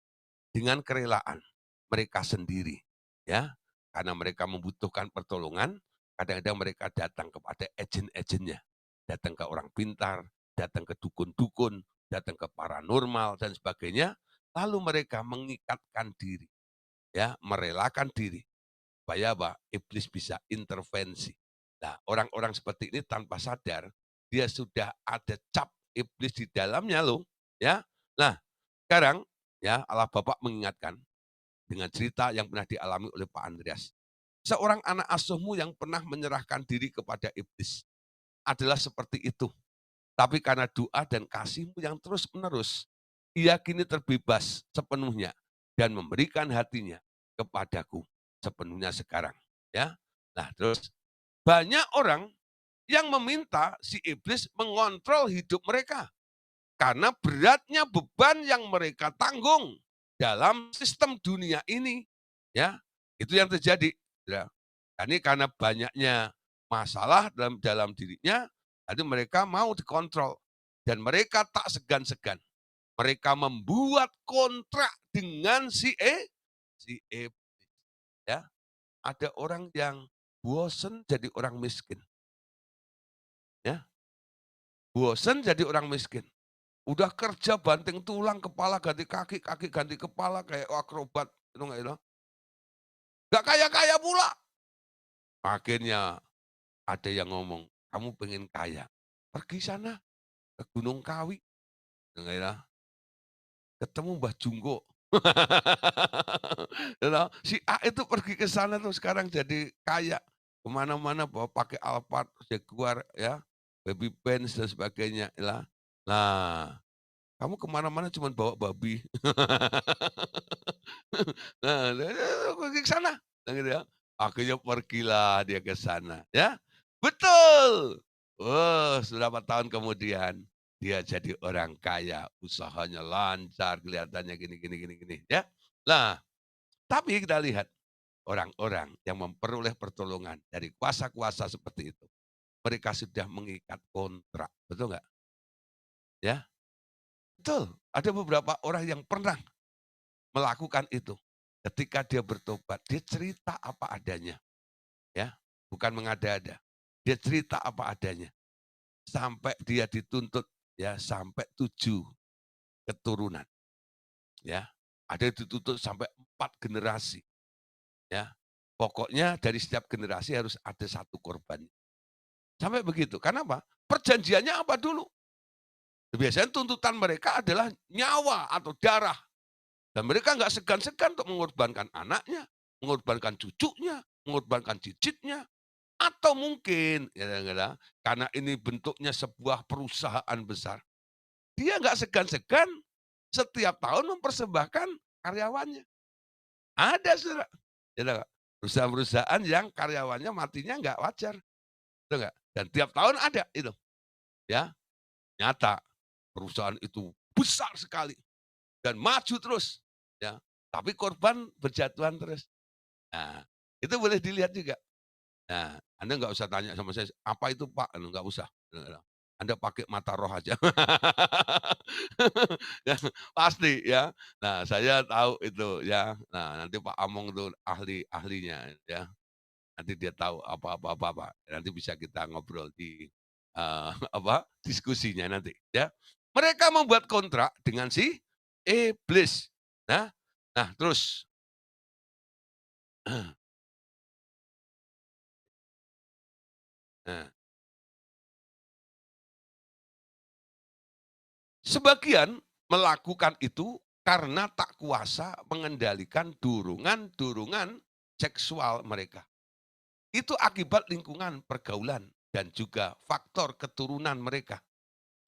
dengan kerelaan mereka sendiri, ya. Karena mereka membutuhkan pertolongan, kadang-kadang mereka datang kepada agen-agennya, datang ke orang pintar, datang ke dukun-dukun, datang ke paranormal dan sebagainya, lalu mereka mengikatkan diri, ya, merelakan diri supaya apa? Iblis bisa intervensi. Nah, orang-orang seperti ini tanpa sadar, dia sudah ada cap iblis di dalamnya loh, ya. Nah, sekarang ya Allah Bapak mengingatkan dengan cerita yang pernah dialami oleh Pak Andreas. Seorang anak asuhmu yang pernah menyerahkan diri kepada iblis adalah seperti itu. Tapi karena doa dan kasihmu yang terus-menerus, ia kini terbebas sepenuhnya dan memberikan hatinya kepadaku sepenuhnya sekarang. Ya, nah terus banyak orang yang meminta si iblis mengontrol hidup mereka karena beratnya beban yang mereka tanggung dalam sistem dunia ini. Ya, itu yang terjadi. Ya. Ini karena banyaknya masalah dalam dalam dirinya, jadi mereka mau dikontrol dan mereka tak segan-segan. Mereka membuat kontrak dengan si E. Ya, ada orang yang bosen jadi orang miskin. Ya, bosen jadi orang miskin. Udah kerja banting tulang, kepala ganti kaki, kaki ganti kepala kayak akrobat, itu nggak itu. Nggak kaya-kaya pula. Akhirnya ada yang ngomong, kamu pengen kaya, pergi sana ke Gunung Kawi, nggak itu, ketemu Mbah Jungko. You si A itu pergi ke sana tuh sekarang jadi kaya. Kemana-mana bawa pakai Alphard, Jaguar ya, baby Benz dan sebagainya. Ya. Nah, kamu kemana-mana cuma bawa babi. Nah, pergi ke sana, nah, gitu ya. Akhirnya pergilah dia ke sana, ya. Betul. Oh, beberapa tahun kemudian dia jadi orang kaya, usahanya lancar, kelihatannya gini gini gini gini, ya. Nah, Tapi kita lihat orang-orang yang memperoleh pertolongan dari kuasa-kuasa seperti itu. Mereka sudah mengikat kontrak, betul nggak? Ya, betul. Ada beberapa orang yang pernah melakukan itu. Ketika dia bertobat, dia cerita apa adanya, ya, bukan mengada-ada. Dia cerita apa adanya. Sampai dia dituntut, ya, sampai 7 keturunan, ya. Ada yang dituntut sampai 4 generasi, ya. Pokoknya dari setiap generasi harus ada satu korban. Sampai begitu. Karena apa? Perjanjiannya apa dulu? Biasanya tuntutan mereka adalah nyawa atau darah. Dan mereka nggak segan-segan untuk mengorbankan anaknya, mengorbankan cucunya, mengorbankan cicitnya. Atau mungkin kadang-kadang karena ini bentuknya sebuah perusahaan besar, dia nggak segan-segan setiap tahun mempersembahkan karyawannya. Ada Saudara, gitu nggak? Perusahaan-perusahaan yang karyawannya matinya nggak wajar, gitu nggak? Dan tiap tahun ada itu, ya. Nyata perusahaan itu besar sekali dan maju terus, ya. Tapi korban berjatuhan terus. Nah, itu boleh dilihat juga. Nah, Anda nggak usah tanya sama saya, "Apa itu Pak?" Nggak usah. Anda pakai mata roh aja. Ya, pasti ya. Nah, saya tahu itu ya. Nah, nanti Pak Among itu ahli-ahlinya ya. Nanti dia tahu apa. Nanti bisa kita ngobrol di, apa, diskusinya nanti ya. Mereka membuat kontrak dengan si iblis. Nah nah terus, nah, sebagian melakukan itu karena tak kuasa mengendalikan dorongan-dorongan seksual mereka. Itu akibat lingkungan pergaulan dan juga faktor keturunan mereka.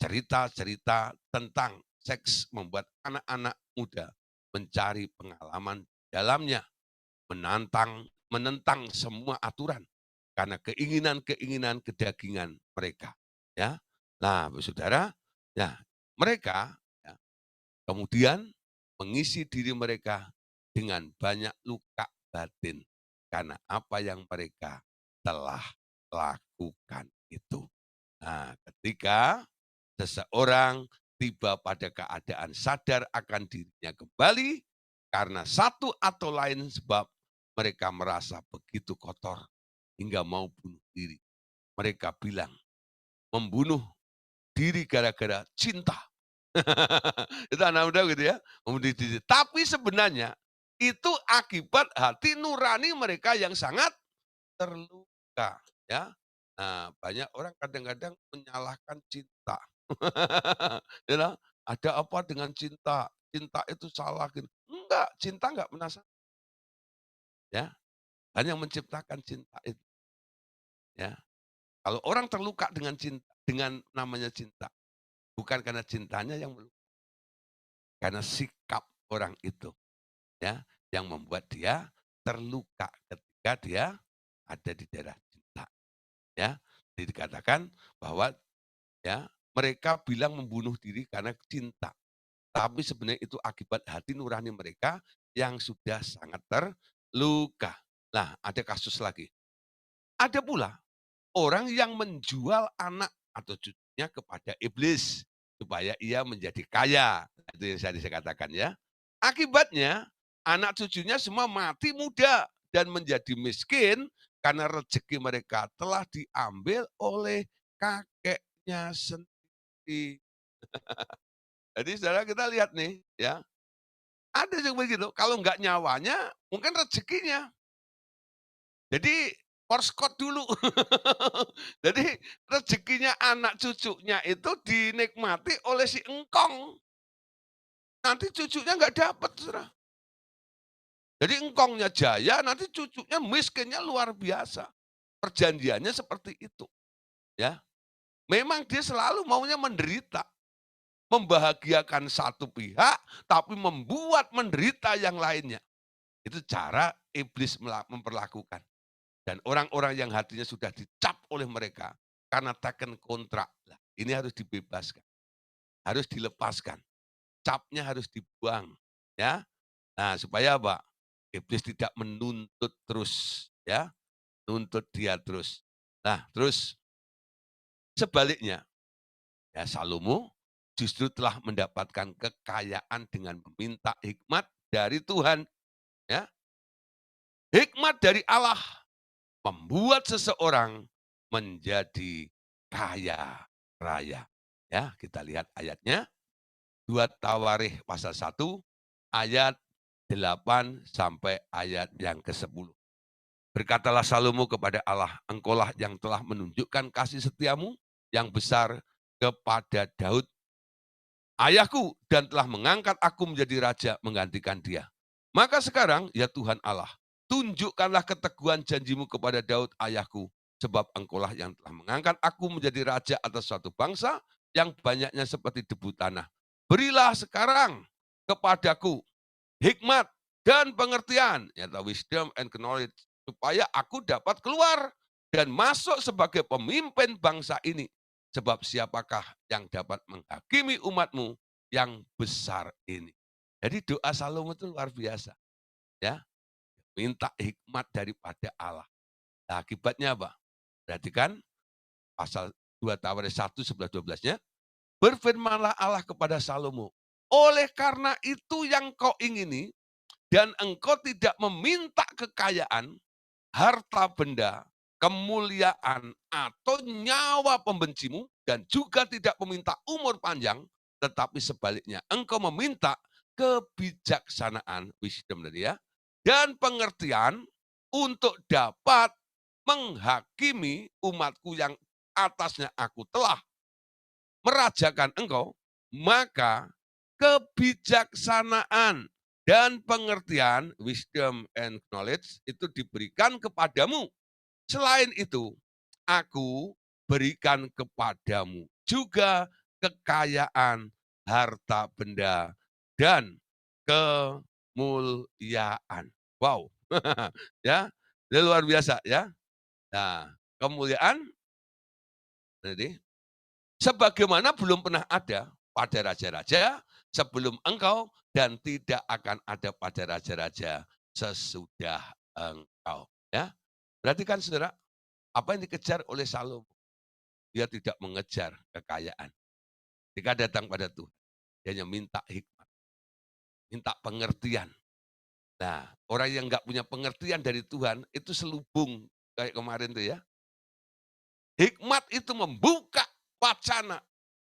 Cerita-cerita tentang seks membuat anak-anak muda mencari pengalaman dalamnya, menentang semua aturan karena keinginan-keinginan kedagingan mereka, ya. Nah, Saudara, ya, mereka ya, kemudian mengisi diri mereka dengan banyak luka batin karena apa yang mereka telah lakukan itu. Nah, ketika seseorang tiba pada keadaan sadar akan dirinya kembali karena satu atau lain sebab mereka merasa begitu kotor hingga mau bunuh diri. Mereka bilang membunuh diri gara-gara cinta. Itu anak muda gitu ya, membunuh diri. Tapi sebenarnya itu akibat hati nurani mereka yang sangat terluka, ya. Nah, banyak orang kadang-kadang menyalahkan cinta. You know, ada apa dengan cinta? Cinta itu salah gitu. Enggak, cinta enggak pernah salah, ya. Dan yang menciptakan cinta itu, ya. Kalau orang terluka dengan cinta, dengan namanya cinta, bukan karena cintanya yang melukai, karena sikap orang itu, ya, yang membuat dia terluka ketika dia ada di daerah cinta, ya. Jadi dikatakan bahwa ya, mereka bilang membunuh diri karena cinta. Tapi sebenarnya itu akibat hati nurani mereka yang sudah sangat terluka. Nah, ada kasus lagi. Ada pula orang yang menjual anak atau cucunya kepada iblis supaya ia menjadi kaya. Itu yang saya katakan ya. Akibatnya anak cucunya semua mati muda dan menjadi miskin karena rezeki mereka telah diambil oleh kakeknya sendiri. Jadi saudara kita lihat nih ya, ada yang begitu, kalau enggak nyawanya, mungkin rezekinya. Jadi perskot dulu. Jadi rezekinya anak cucunya itu dinikmati oleh si engkong. Nanti cucunya enggak dapat, Saudara. Jadi engkongnya jaya, nanti cucunya miskinnya luar biasa. Perjanjiannya seperti itu, ya. Memang dia selalu maunya menderita, membahagiakan satu pihak, tapi membuat menderita yang lainnya. Itu cara iblis memperlakukan. Dan orang-orang yang hatinya sudah dicap oleh mereka karena taken kontrak. Lah, ini harus dibebaskan, harus dilepaskan. Capnya harus dibuang, ya. Nah, supaya apa? Iblis tidak menuntut terus, ya, nuntut dia terus. Nah, terus sebaliknya, ya Salomo justru telah mendapatkan kekayaan dengan meminta hikmat dari Tuhan, ya. Hikmat dari Allah membuat seseorang menjadi kaya raya. Ya, kita lihat ayatnya. 2 Tawarikh pasal 1 ayat 8 sampai ayat yang ke-10. Berkatalah Salomo kepada Allah, Engkaulah yang telah menunjukkan kasih setiamu yang besar kepada Daud ayahku dan telah mengangkat aku menjadi raja menggantikan dia. Maka sekarang, ya Tuhan Allah, tunjukkanlah keteguhan janjimu kepada Daud ayahku, sebab engkaulah yang telah mengangkat aku menjadi raja atas suatu bangsa yang banyaknya seperti debu tanah. Berilah sekarang kepadaku hikmat dan pengertian, yaitu wisdom and knowledge, supaya aku dapat keluar dan masuk sebagai pemimpin bangsa ini. Sebab siapakah yang dapat menghakimi umatmu yang besar ini. Jadi doa Salomo itu luar biasa. Ya, minta hikmat daripada Allah. Nah, akibatnya apa? Perhatikan pasal 2 Tawarikh 1, 11-12-nya. Berfirmanlah Allah kepada Salomo, oleh karena itu yang kau ingini, dan engkau tidak meminta kekayaan, harta benda, kemuliaan, atau nyawa pembencimu, dan juga tidak meminta umur panjang, tetapi sebaliknya engkau meminta kebijaksanaan, wisdom tadi ya, dan pengertian untuk dapat menghakimi umatku yang atasnya aku telah merajakan engkau, maka kebijaksanaan dan pengertian, wisdom and knowledge, itu diberikan kepadamu. Selain itu, aku berikan kepadamu juga kekayaan, harta benda, dan kemuliaan. Wow, ya, ini luar biasa ya. Nah, kemuliaan, jadi sebagaimana belum pernah ada pada raja-raja sebelum engkau dan tidak akan ada pada raja-raja sesudah engkau. Ya, berarti kan saudara, apa yang dikejar oleh Salomo? Dia tidak mengejar kekayaan. Jika datang pada Tuhan, dia hanya minta hikmat, minta pengertian. Nah, orang yang nggak punya pengertian dari Tuhan, itu selubung kayak kemarin tuh ya. Hikmat itu membuka wacana,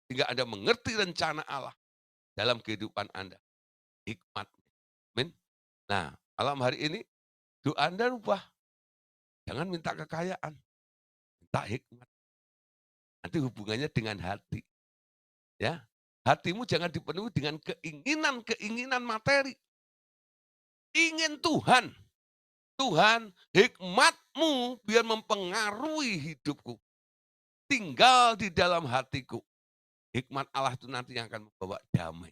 sehingga Anda mengerti rencana Allah dalam kehidupan Anda. Hikmat. Amin. Nah, malam hari ini, doa Anda rubah. Jangan minta kekayaan, minta hikmat. Nanti hubungannya dengan hati. Ya, hatimu jangan dipenuhi dengan keinginan-keinginan materi. Ingin Tuhan. Tuhan, hikmatmu biar mempengaruhi hidupku. Tinggal di dalam hatiku. Hikmat Allah itu nanti yang akan membawa damai.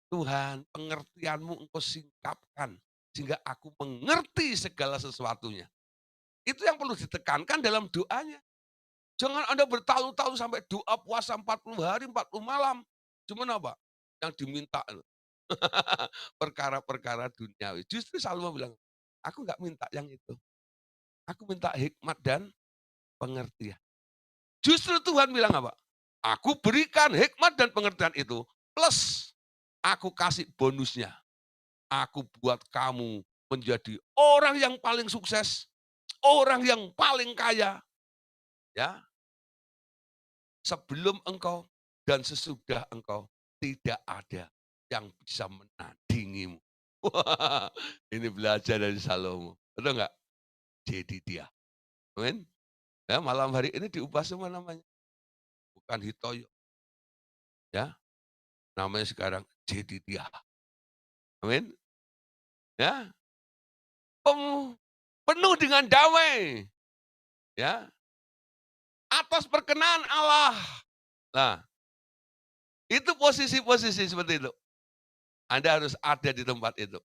Tuhan, pengertianmu engkau singkapkan. Sehingga aku mengerti segala sesuatunya. Itu yang perlu ditekankan dalam doanya. Jangan Anda bertalu-talu sampai doa puasa 40 hari, 40 malam. Cuman apa? Yang diminta perkara-perkara duniawi. Justru Salomo bilang, aku nggak minta yang itu. Aku minta hikmat dan pengertian. Justru Tuhan bilang apa? Aku berikan hikmat dan pengertian itu. Plus, aku kasih bonusnya. Aku buat kamu menjadi orang yang paling sukses. Orang yang paling kaya. Ya, sebelum engkau dan sesudah engkau tidak ada yang bisa menandingimu. Wah, ini belajar dari Salomo. Betul enggak? Jadi dia. Amin. Ya, malam hari ini diubah semua namanya. Bukan Hitoyo. Ya, namanya sekarang jadi dia. Amin. Ya, penuh dengan damai. Ya, atas perkenan Allah. Nah, itu posisi-posisi seperti itu. Anda harus ada di tempat itu.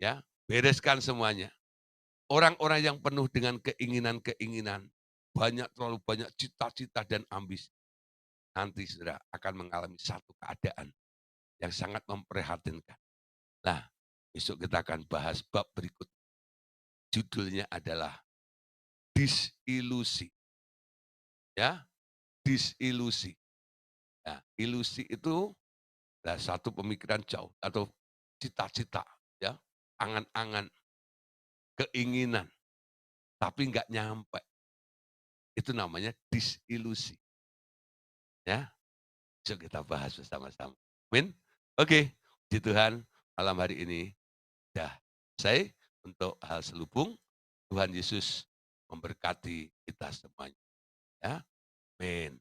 Ya, bereskan semuanya. Orang-orang yang penuh dengan keinginan-keinginan, terlalu banyak cita-cita dan ambisi, nanti saudara akan mengalami satu keadaan yang sangat memprihatinkan. Nah, Besok kita akan bahas bab berikut. Judulnya adalah disilusi. Ya, disilusi. Nah, ilusi itu satu pemikiran jauh atau cita-cita, ya, angan-angan, keinginan, tapi nggak nyampe. Itu namanya disilusi. Ya, besok kita bahas bersama-sama. Amin. Oke, puji Tuhan malam hari ini sudah selesai untuk hal selubung. Tuhan Yesus memberkati kita semuanya. Ya, amin.